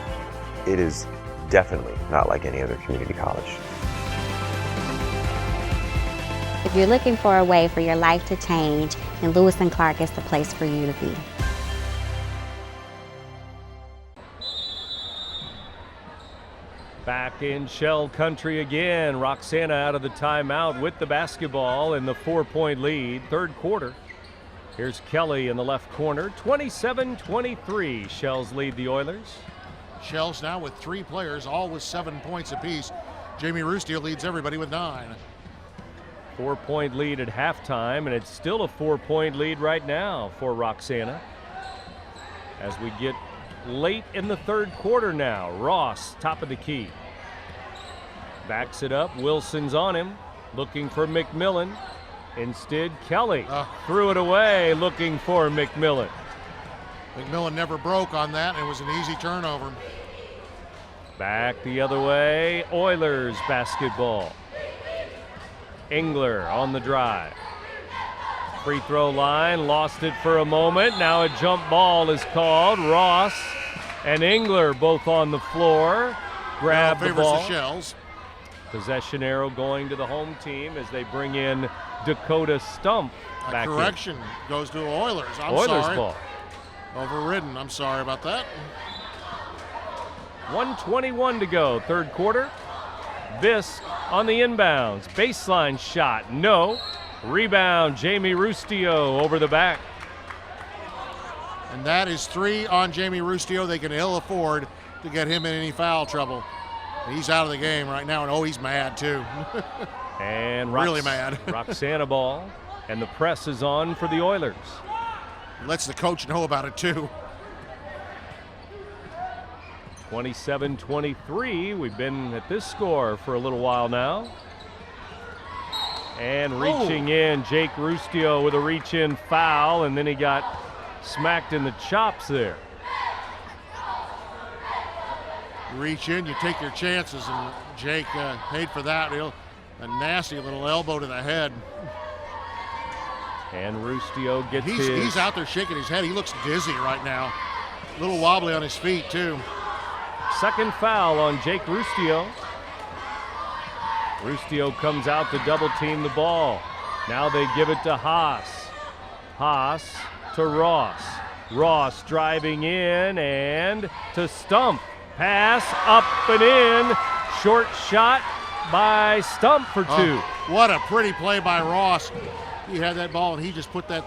[SPEAKER 10] It is definitely not like any other community college.
[SPEAKER 13] If you're looking for a way for your life to change, then Lewis and Clark is the place for you to be.
[SPEAKER 3] Back in Shell Country again. Roxana out of the timeout with the basketball in the 4-point lead, third quarter. Here's Kelly in the left corner, 27-23. Shells lead the Oilers.
[SPEAKER 2] Shells now with three players, all with 7 points apiece. Jamie Rustio leads everybody with 9.
[SPEAKER 3] 4-point lead at halftime, and it's still a 4-point lead right now for Roxana. As we get late in the third quarter now. Ross, top of the key. Backs it up. Wilson's on him, looking for McMillan. Instead, Kelly threw it away, looking for McMillan.
[SPEAKER 2] McMillan never broke on that. It was an easy turnover.
[SPEAKER 3] Back the other way. Oilers basketball. Engler on the drive. Free throw line, lost it for a moment. Now a jump ball is called. Ross and Engler both on the floor. Grab the ball.
[SPEAKER 2] The Shells.
[SPEAKER 3] Possession arrow going to the home team as they bring in Dakota Stump back
[SPEAKER 2] correction goes to Oilers.
[SPEAKER 3] Oilers
[SPEAKER 2] sorry.
[SPEAKER 3] Ball.
[SPEAKER 2] Overridden. I'm sorry about that.
[SPEAKER 3] 1:21 to go, third quarter. Bisk on the inbounds. Baseline shot, no. Rebound, Jamie Rustio over the back.
[SPEAKER 2] And that is 3 on Jamie Rustio. They can ill afford to get him in any foul trouble. He's out of the game right now, and he's mad too.
[SPEAKER 3] And
[SPEAKER 2] really mad.
[SPEAKER 3] Roxana ball, and the press is on for the Oilers.
[SPEAKER 2] Lets the coach know about it too.
[SPEAKER 3] 27-23. We've been at this score for a little while now. And reaching in, Jake Rustio with a reach-in foul, and then he got smacked in the chops there.
[SPEAKER 2] You reach in, you take your chances, and Jake paid for that. A nasty little elbow to the head.
[SPEAKER 3] And Rustio gets
[SPEAKER 2] He's out there shaking his head. He looks dizzy right now. A little wobbly on his feet, too.
[SPEAKER 3] Second foul on Jake Rustio. Rustio comes out to double team the ball. Now they give it to Haas. Haas to Ross. Ross driving in and to Stump. Pass up and in. Short shot by Stump for two.
[SPEAKER 2] What a pretty play by Ross. He had that ball and he just put that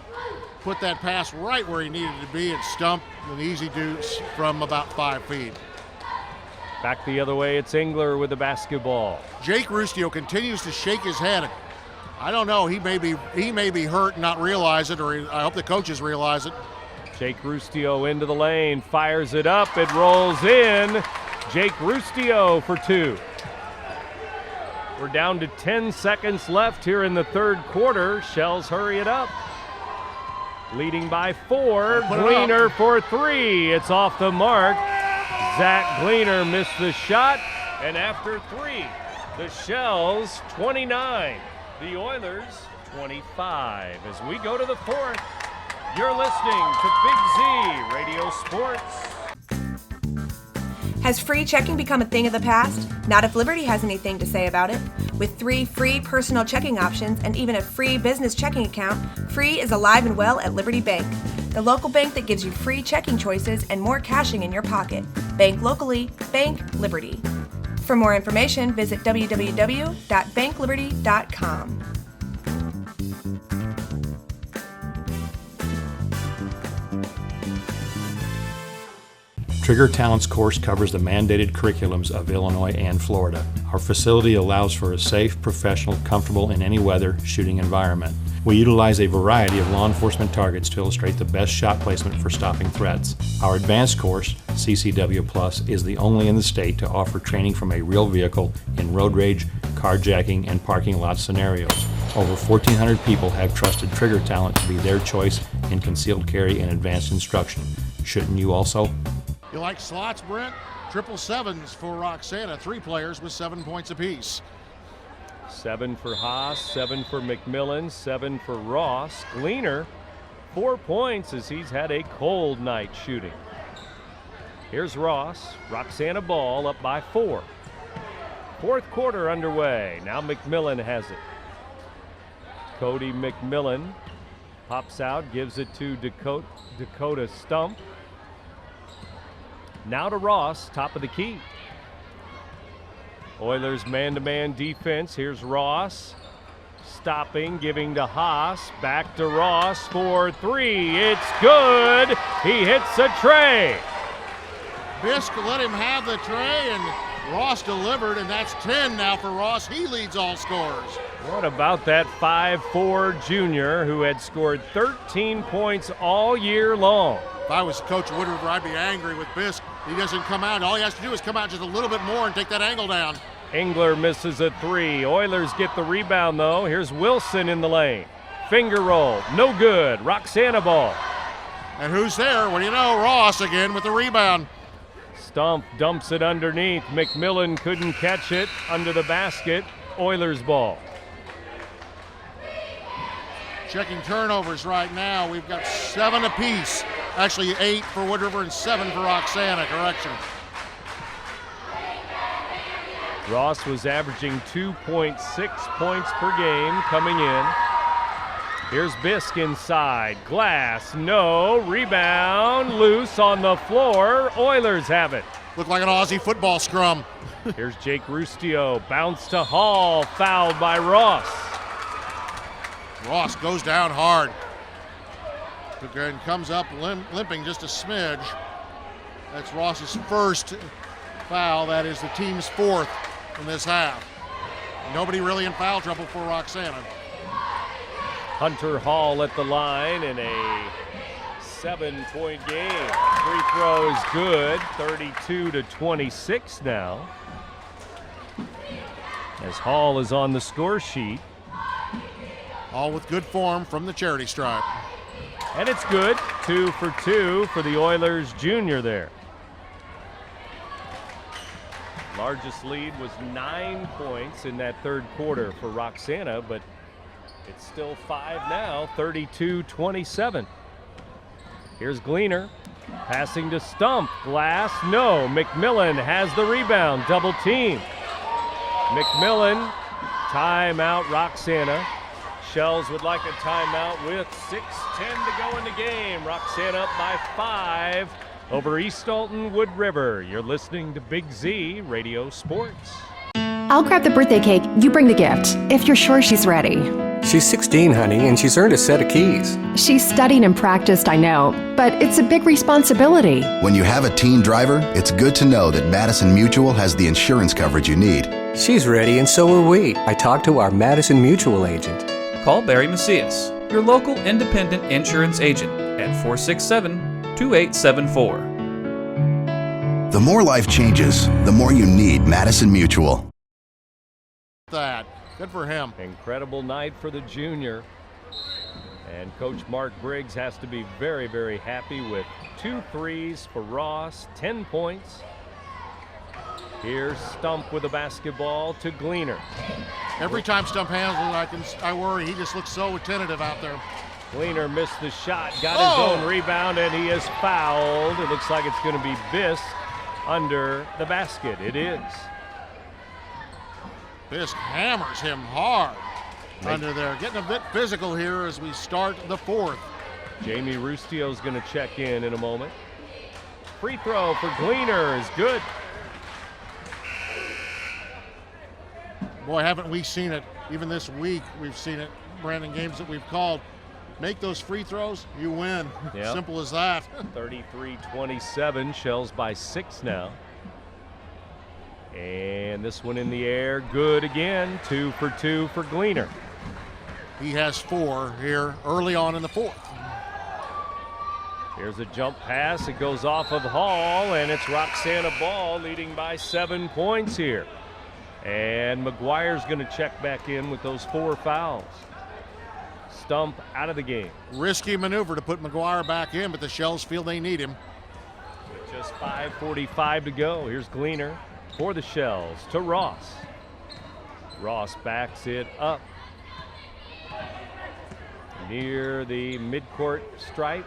[SPEAKER 2] pass right where he needed to be, and Stump an easy deuce from about 5 feet.
[SPEAKER 3] Back the other way, it's Engler with the basketball.
[SPEAKER 2] Jake Rustio continues to shake his head. I don't know, he may be hurt and not realize it, or I hope the coaches realize it.
[SPEAKER 3] Jake Rustio into the lane, fires it up, it rolls in. Jake Rustio for two. We're down to 10 seconds left here in the third quarter. Shells hurry it up. Leading by 4, Gleaner for 3. It's off the mark. Zach Gleaner missed the shot, and after 3, the Shells 29, the Oilers 25. As we go to the fourth, you're listening to Big Z Radio Sports.
[SPEAKER 4] Has free checking become a thing of the past? Not if Liberty has anything to say about it. With 3 free personal checking options and even a free business checking account, free is alive and well at Liberty Bank, the local bank that gives you free checking choices and more cashing in your pocket. Bank locally, bank Liberty. For more information, visit www.bankliberty.com.
[SPEAKER 14] Trigger Talent's course covers the mandated curriculums of Illinois and Florida. Our facility allows for a safe, professional, comfortable in any weather shooting environment. We utilize a variety of law enforcement targets to illustrate the best shot placement for stopping threats. Our advanced course, CCW Plus, is the only in the state to offer training from a real vehicle in road rage, carjacking, and parking lot scenarios. Over 1,400 people have trusted Trigger Talent to be their choice in concealed carry and advanced instruction. Shouldn't you also?
[SPEAKER 2] You like slots, Brent? 777s for Roxana. 3 players with 7 points apiece.
[SPEAKER 3] 7 for Haas, 7 for McMillan, 7 for Ross. Gleaner, 4 points as he's had a cold night shooting. Here's Ross. Roxana ball up by 4. Fourth quarter underway. Now McMillan has it. Cody McMillan pops out, gives it to Dakota Stump. Now to Ross, top of the key. Oilers man-to-man defense. Here's Ross. Stopping, giving to Haas. Back to Ross for 3. It's good. He hits a tray.
[SPEAKER 2] Bisk let him have the tray, and Ross delivered, and that's 10 now for Ross. He leads all scorers.
[SPEAKER 3] What about that 5'4" junior who had scored 13 points all year long?
[SPEAKER 2] If I was Coach Wood River, I'd be angry with Bisk. He doesn't come out. All he has to do is come out just a little bit more and take that angle down.
[SPEAKER 3] Engler misses a 3. Oilers get the rebound, though. Here's Wilson in the lane. Finger roll. No good. Roxana ball.
[SPEAKER 2] And who's there? What do you know? Ross again with the rebound.
[SPEAKER 3] Stump dumps it underneath. McMillan couldn't catch it under the basket. Oilers ball.
[SPEAKER 2] Checking turnovers right now. We've got 7 apiece. Actually 8 for Wood River and 7 for Roxana. Correction.
[SPEAKER 3] Ross was averaging 2.6 points per game coming in. Here's Bisk inside. Glass, no. Rebound, loose on the floor. Oilers have it.
[SPEAKER 2] Looked like an Aussie football scrum.
[SPEAKER 3] Here's Jake Rustio. Bounce to Hall. Fouled by Ross.
[SPEAKER 2] Ross goes down hard. And comes up limping just a smidge. That's Ross's first foul. That is the team's 4th in this half. Nobody really in foul trouble for Roxana.
[SPEAKER 3] Hunter Hall at the line in a 7-point game. Free throw is good. 32-26 now. As Hall is on the score sheet.
[SPEAKER 2] All with good form from the charity stripe.
[SPEAKER 3] And it's good. 2 for 2 for the Oilers junior there. Largest lead was 9 points in that third quarter for Roxana, but it's still 5 now, 32-27. Here's Gleaner, passing to Stump. Glass, no. McMillan has the rebound, double team. McMillan Timeout, Roxana. Shells would like a timeout with 6:10 to go in the game. Roxana up by 5 over East Alton-Wood River. You're listening to Big Z Radio Sports.
[SPEAKER 15] I'll grab the birthday cake, you bring the gift, if you're sure she's ready.
[SPEAKER 16] She's 16, honey, and she's earned a set of keys.
[SPEAKER 15] She's studied and practiced, I know, but it's a big responsibility.
[SPEAKER 17] When you have a teen driver, it's good to know that Madison Mutual has the insurance coverage you need.
[SPEAKER 16] She's ready, and so are we. I talked to our Madison Mutual agent.
[SPEAKER 18] Call Barry Macias, your local independent insurance agent, at 467-2874.
[SPEAKER 17] The more life changes, the more you need Madison Mutual.
[SPEAKER 2] That. Good for him.
[SPEAKER 3] Incredible night for the junior. And Coach Mark Briggs has to be very, very happy with 2 threes for Ross, 10 points. Here's Stump with a basketball to Gleaner.
[SPEAKER 2] Every time Stump handles it, I worry. He just looks so tentative out there.
[SPEAKER 3] Gleaner missed the shot, got his own rebound, and he is fouled. It looks like it's going to be Bisk under the basket. It is.
[SPEAKER 2] Bisk hammers him hard under there. Getting a bit physical here as we start the 4th.
[SPEAKER 3] Jamie Rustio's going to check in a moment. Free throw for Gleaner is good.
[SPEAKER 2] Boy, haven't we seen it. Even this week, we've seen it. Brandon, games that we've called. Make those free throws, you win.
[SPEAKER 3] Yep.
[SPEAKER 2] Simple as that.
[SPEAKER 3] 33-27, Shells by 6 now. And this one in the air, good again. 2 for 2 for Gleaner.
[SPEAKER 2] He has 4 here early on in the 4th.
[SPEAKER 3] Here's a jump pass. It goes off of Hall, and it's Roxana ball leading by 7 points here. And McGuire's going to check back in with those 4 fouls. Stump out of the game.
[SPEAKER 2] Risky maneuver to put McGuire back in, but the Shells feel they need him.
[SPEAKER 3] With just 5:45 to go. Here's Gleaner for the Shells to Ross. Ross backs it up near the midcourt stripe.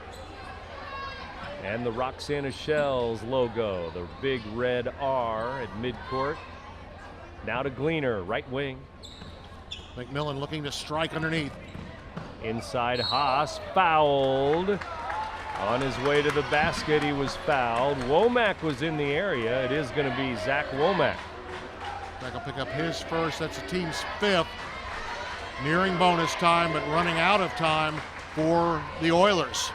[SPEAKER 3] And the Roxana Shells logo, the big red R at midcourt. Now to Gleaner, right wing.
[SPEAKER 2] McMillan looking to strike underneath.
[SPEAKER 3] Inside Haas, fouled. On his way to the basket, he was fouled. Womack was in the area. It is going to be Zach Womack.
[SPEAKER 2] Zach will pick up his first. That's the team's 5th. Nearing bonus time, but running out of time for the Oilers.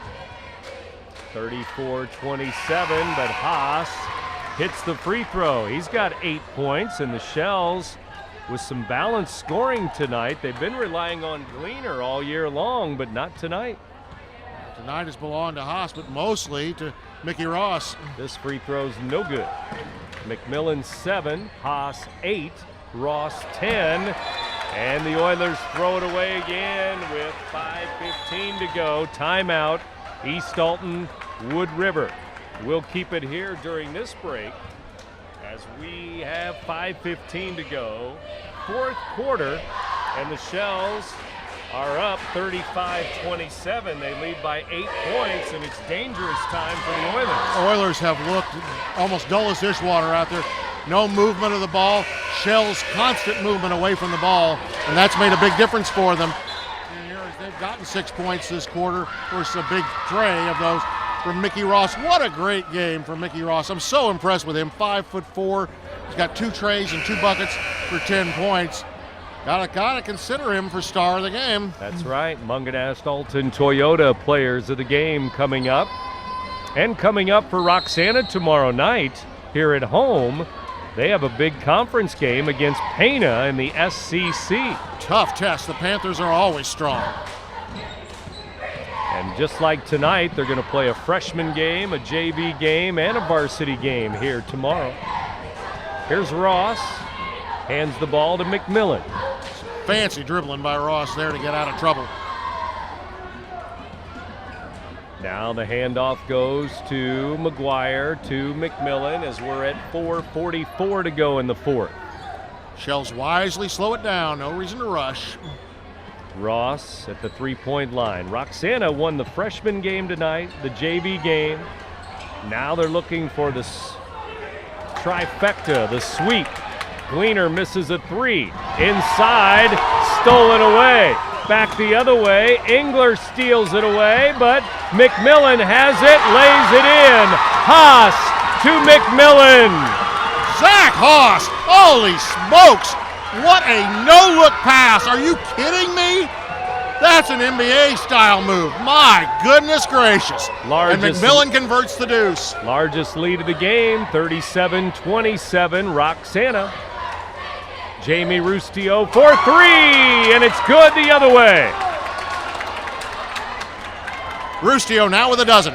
[SPEAKER 3] 34-27, but Haas hits the free throw. He's got 8 points, and the Shells with some balanced scoring tonight. They've been relying on Gleaner all year long, but not tonight.
[SPEAKER 2] Tonight has belonged to Haas, but mostly to Mickey Ross.
[SPEAKER 3] This free throw's no good. McMillan 7, Haas 8, Ross 10, and the Oilers throw it away again with 5:15 to go. Timeout, East Alton-Wood River. We'll keep it here during this break as we have 5:15 to go. 4th quarter, and the Shells are up 35-27. They lead by 8 points, and it's dangerous time for the Oilers.
[SPEAKER 2] Oilers have looked almost dull as dishwater out there. No movement of the ball. Shells constant movement away from the ball, and that's made a big difference for them. And here they've gotten 6 points this quarter. Of course, a big tray of those from Mickey Ross. What a great game from Mickey Ross. I'm so impressed with him. 5'4". He's got 2 trays and 2 buckets for 10 points. Gotta consider him for star of the game.
[SPEAKER 3] That's right. Munganast Alton Toyota players of the game coming up. And coming up for Roxana tomorrow night here at home, they have a big conference game against Pana in the SCC.
[SPEAKER 2] Tough test. The Panthers are always strong.
[SPEAKER 3] And just like tonight, they're going to play a freshman game, a JV game, and a varsity game here tomorrow. Here's Ross. Hands the ball to McMillan.
[SPEAKER 2] Fancy dribbling by Ross there to get out of trouble.
[SPEAKER 3] Now the handoff goes to McGuire to McMillan as we're at 4:44 to go in the 4th.
[SPEAKER 2] Shells wisely slow it down. No reason to rush.
[SPEAKER 3] Ross at the 3-point line. Roxana won the freshman game tonight, the JV game. Now they're looking for the trifecta, the sweep. Gleaner misses a three. Inside, stolen away. Back the other way. Engler steals it away, but McMillan has it, lays it in. Haas to McMillan.
[SPEAKER 2] Zach Haas, holy smokes. What a no-look pass. Are you kidding me? That's an NBA-style move. My goodness gracious. And McMillan converts the deuce.
[SPEAKER 3] Largest lead of the game, 37-27, Roxana. Jamie Rustio for three, and it's good the other way.
[SPEAKER 2] Rustio now with a dozen.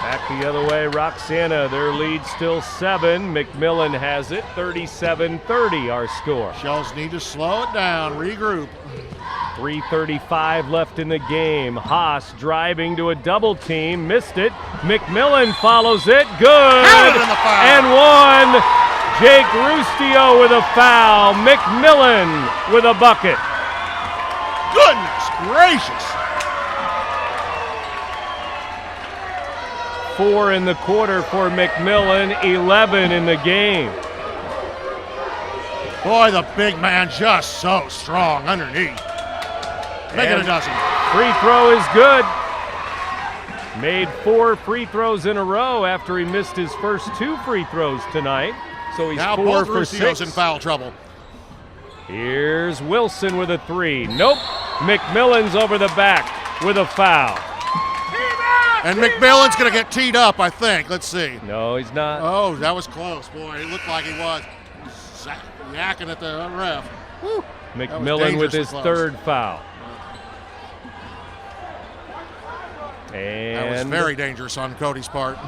[SPEAKER 3] Back the other way, Roxana, their lead still 7. McMillan has it, 37-30 our score.
[SPEAKER 2] Shells need to slow it down, regroup.
[SPEAKER 3] 3:35 left in the game. Haas driving to a double team, missed it. McMillan follows it, good. And one. Jake Rustio with a foul. McMillan with a bucket.
[SPEAKER 2] Goodness gracious.
[SPEAKER 3] 4 in the quarter for McMillan, 11 in the game.
[SPEAKER 2] Boy, the big man just so strong underneath. Make it a dozen.
[SPEAKER 3] Free throw is good. Made 4 free throws in a row after he missed his first 2 free throws tonight. So he's
[SPEAKER 2] now
[SPEAKER 3] 4
[SPEAKER 2] both
[SPEAKER 3] for
[SPEAKER 2] Rustio's
[SPEAKER 3] 6.
[SPEAKER 2] in foul trouble.
[SPEAKER 3] Here's Wilson with a 3. Nope. McMillan's over the back with a foul.
[SPEAKER 2] And McMillan's going to get teed up, I think. Let's see.
[SPEAKER 3] No, he's not.
[SPEAKER 2] Oh, that was close. Boy, it looked like he was yakking at the ref. Woo.
[SPEAKER 3] McMillan with his 3rd foul. And
[SPEAKER 2] that was very dangerous on Cody's part.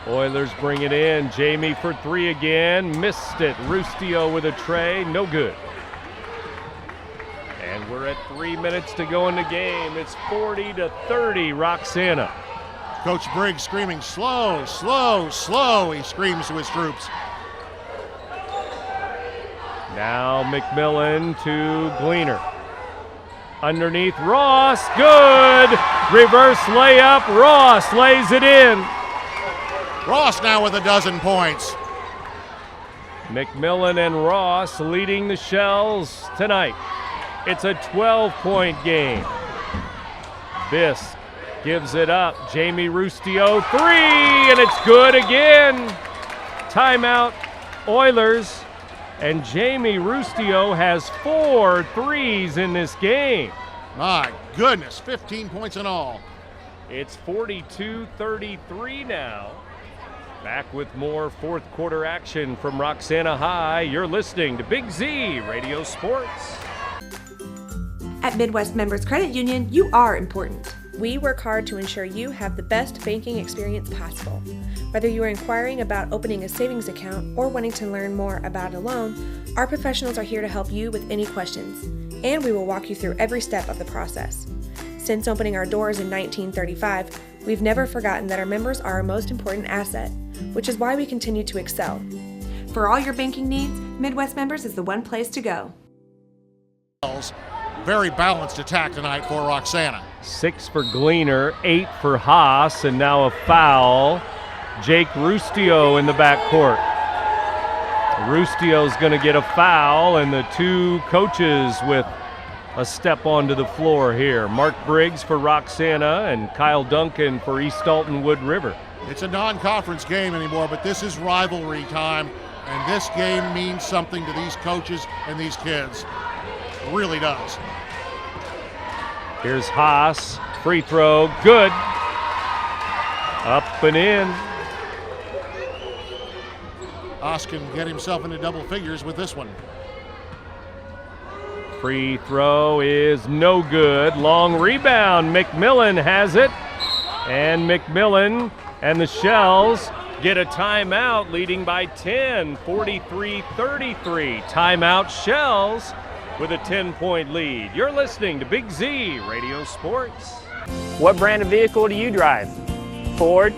[SPEAKER 3] Oilers bring it in. Jamie for 3 again. Missed it. Rustio with a tray. No good. And we're at 3 minutes to go in the game. It's 40-30, Roxana.
[SPEAKER 2] Coach Briggs screaming, slow, slow, slow. He screams to his troops.
[SPEAKER 3] Now McMillan to Gleaner. Underneath Ross, good. Reverse layup, Ross lays it in.
[SPEAKER 2] Ross now with a dozen points.
[SPEAKER 3] McMillan and Ross leading the Shells tonight. It's a 12-point game. Bisk gives it up. Jamie Rustio, 3, and it's good again. Timeout, Oilers. And Jamie Rustio has 4 threes in this game.
[SPEAKER 2] My goodness, 15 points in all.
[SPEAKER 3] It's 42-33 now. Back with more fourth quarter action from Roxana High. You're listening to Big Z Radio Sports.
[SPEAKER 4] At Midwest Members Credit Union, you are important. We work hard to ensure you have the best banking experience possible. Whether you are inquiring about opening a savings account or wanting to learn more about a loan, our professionals are here to help you with any questions, and we will walk you through every step of the process. Since opening our doors in 1935, we've never forgotten that our members are our most important asset, which is why we continue to excel. For all your banking needs, Midwest Members is the one place to go.
[SPEAKER 2] Very balanced attack tonight for Roxana.
[SPEAKER 3] 6 for Gleaner, 8 for Haas, and now a foul. Jake Rustio in the backcourt. Rustio's going to get a foul, and the 2 coaches with a step onto the floor here. Mark Briggs for Roxana and Kyle Duncan for East Alton-Wood River.
[SPEAKER 2] It's a non-conference game anymore, but this is rivalry time, and this game means something to these coaches and these kids. It really does.
[SPEAKER 3] Here's Haas, free throw, good. Up and in.
[SPEAKER 2] Haas can get himself into double figures with this one.
[SPEAKER 3] Free throw is no good. Long rebound. McMillan has it. And McMillan and the Shells get a timeout, leading by 10, 43-33. Timeout Shells with a 10-point lead. You're listening to Big Z Radio Sports.
[SPEAKER 19] What brand of vehicle do you drive? Ford,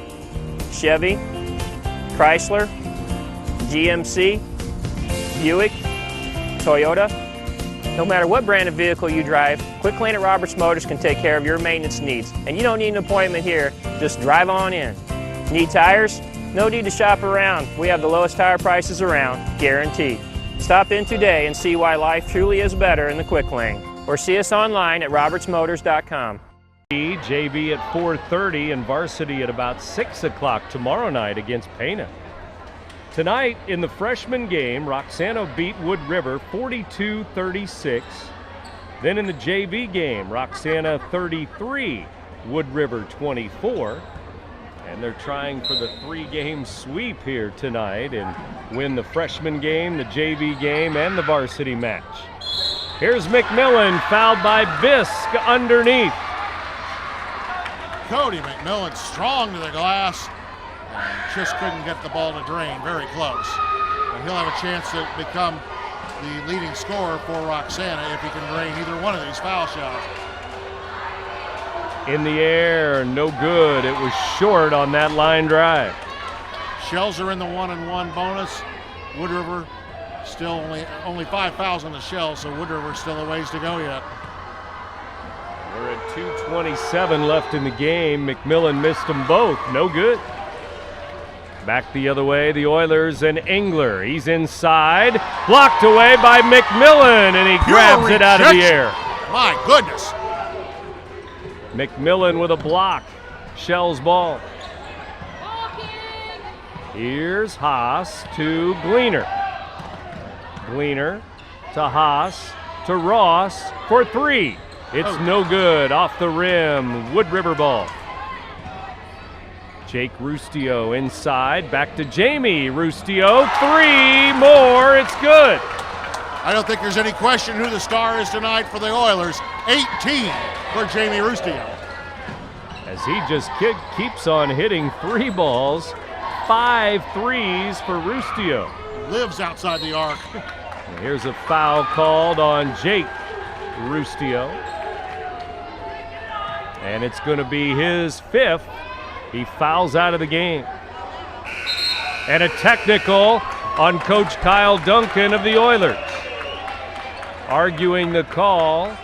[SPEAKER 19] Chevy, Chrysler, GMC, Buick, Toyota? No matter what brand of vehicle you drive, Quick Lane at Roberts Motors can take care of your maintenance needs. And you don't need an appointment here, just drive on in. Need tires? No need to shop around. We have the lowest tire prices around, guaranteed. Stop in today and see why life truly is better in the quick lane. Or see us online at RobertsMotors.com.
[SPEAKER 3] JV at 4:30 and varsity at about 6 o'clock tomorrow night against Pana. Tonight in the freshman game, Roxana beat Wood River 42-36. Then in the JV game, Roxana 33, Wood River 24. And they're trying for the 3-game sweep here tonight and win the freshman game, the JV game, and the varsity match. Here's McMillan, fouled by Bisk underneath.
[SPEAKER 2] Cody McMillan strong to the glass and just couldn't get the ball to drain. Very close. And he'll have a chance to become the leading scorer for Roxana if he can drain either one of these foul shots.
[SPEAKER 3] In the air, no good. It was short on that line drive.
[SPEAKER 2] Shells are in the 1-and-1 bonus. Wood River still only 5 fouls on the Shells, so Wood River still a ways to go yet.
[SPEAKER 3] We're at 2:27 left in the game. McMillan missed them both. No good. Back the other way, the Oilers and Engler. He's inside. Blocked away by McMillan, and he grabs it out of the air.
[SPEAKER 2] My goodness.
[SPEAKER 3] McMillan with a block. Shells ball. Here's Haas to Gleaner. Gleaner to Haas to Ross for 3. It's no good. Off the rim. Wood River ball. Jake Rustio inside. Back to Jamie Rustio. 3 more. It's good.
[SPEAKER 2] I don't think there's any question who the star is tonight for the Oilers. 18 for Jamie Rustio.
[SPEAKER 3] As he just keeps on hitting 3 balls, 5 threes for Rustio.
[SPEAKER 2] Lives outside the arc.
[SPEAKER 3] Here's a foul called on Jake Rustio. And it's going to be his 5th. He fouls out of the game. And a technical on Coach Kyle Duncan of the Oilers. Arguing the call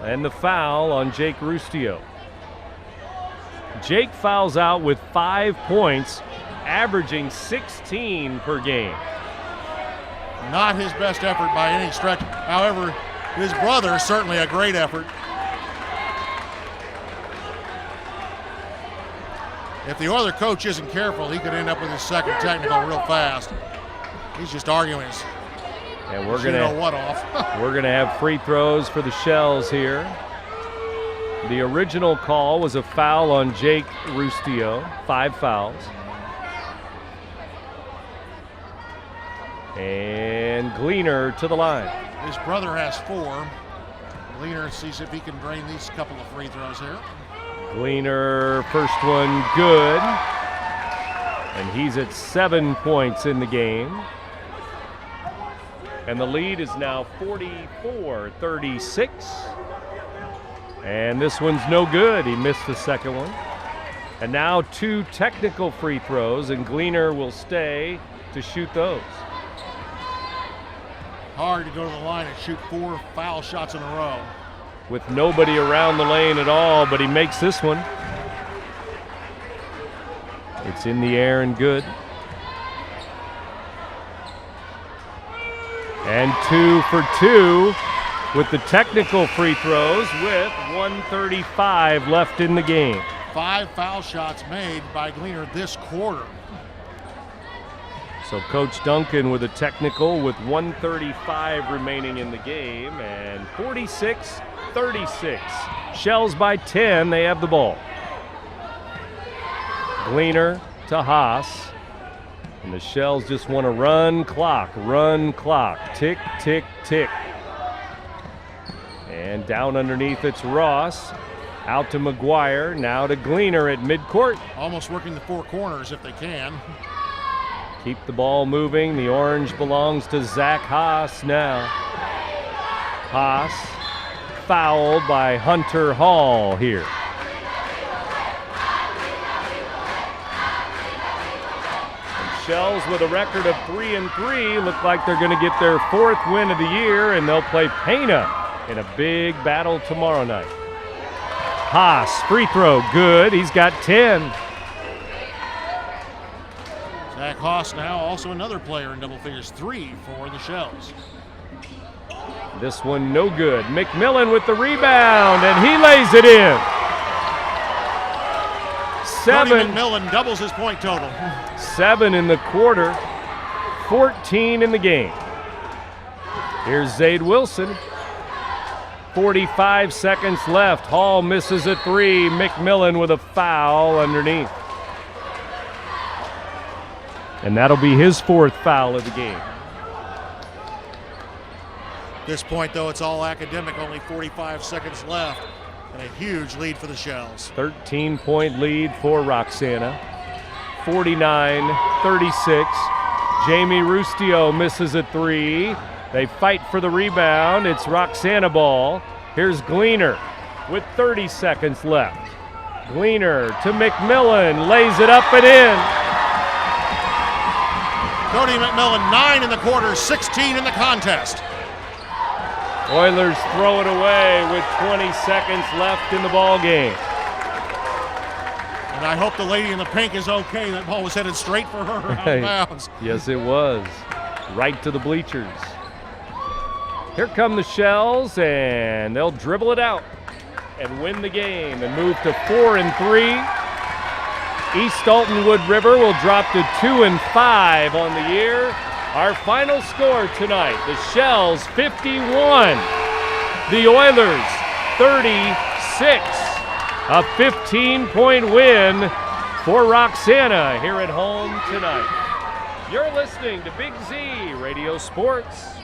[SPEAKER 3] and the foul on Jake Rustio. Jake fouls out with 5 points, averaging 16 per game.
[SPEAKER 2] Not his best effort by any stretch. However, his brother is certainly a great effort. If the Oiler coach isn't careful, he could end up with his second technical real fast. He's just arguing his
[SPEAKER 3] and we're gonna have free throws for the Shells here. The original call was a foul on Jake Rustio, 5 fouls. And Gleaner to the line.
[SPEAKER 2] His brother has 4. Gleaner sees if he can drain these couple of free throws here.
[SPEAKER 3] Gleaner, first one good. And he's at 7 points in the game. And the lead is now 44-36. And this one's no good. He missed the second one. And now 2 technical free throws, and Gleaner will stay to shoot those.
[SPEAKER 2] Hard to go to the line and shoot 4 foul shots in a row.
[SPEAKER 3] With nobody around the lane at all, but he makes this one. It's in the air and good. And 2 for 2 with the technical free throws with 1:35 left in the game.
[SPEAKER 2] 5 foul shots made by Gleaner this quarter.
[SPEAKER 3] So Coach Duncan with a technical with 1:35 remaining in the game, and 46-36. Shells by 10, they have the ball. Gleaner to Haas. And the Shells just want to run clock. Tick, tick, tick. And down underneath it's Ross. Out to McGuire, now to Gleaner at midcourt.
[SPEAKER 2] Almost working the 4 corners if they can.
[SPEAKER 3] Keep the ball moving. The orange belongs to Zach Haas now. Haas fouled by Hunter Hall here. Shells with a record of 3-3 look like they're going to get their 4th win of the year, and they'll play Pana in a big battle tomorrow night. Haas, free throw, good. He's got 10.
[SPEAKER 2] Zach Haas now also another player in double figures, 3 for the Shells.
[SPEAKER 3] This one no good. McMillan with the rebound, and he lays it in. 7.
[SPEAKER 2] Cody McMillan doubles his point total.
[SPEAKER 3] 7 in the quarter, 14 in the game. Here's Zade Wilson. 45 seconds left. Hall misses a 3. McMillan with a foul underneath. And that'll be his 4th foul of the game.
[SPEAKER 2] At this point, though, it's all academic. Only 45 seconds left. And a huge lead for the Shells.
[SPEAKER 3] 13-point lead for Roxana. 49-36. Jamie Rustio misses a 3. They fight for the rebound. It's Roxana ball. Here's Gleaner with 30 seconds left. Gleaner to McMillan, lays it up and in.
[SPEAKER 2] Cody McMillan, 9 in the quarter, 16 in the contest.
[SPEAKER 3] Oilers throw it away with 20 seconds left in the ball game.
[SPEAKER 2] And I hope the lady in the pink is okay. That ball was headed straight for her out of bounds.
[SPEAKER 3] Yes, it was. Right to the bleachers. Here come the Shells, and they'll dribble it out and win the game and move to 4-3. East Alton-Wood River will drop to 2-5 on the year. Our final score tonight, the Shells 51, the Oilers 36. A 15-point win for Roxana here at home tonight. You're listening to Big Z Radio Sports.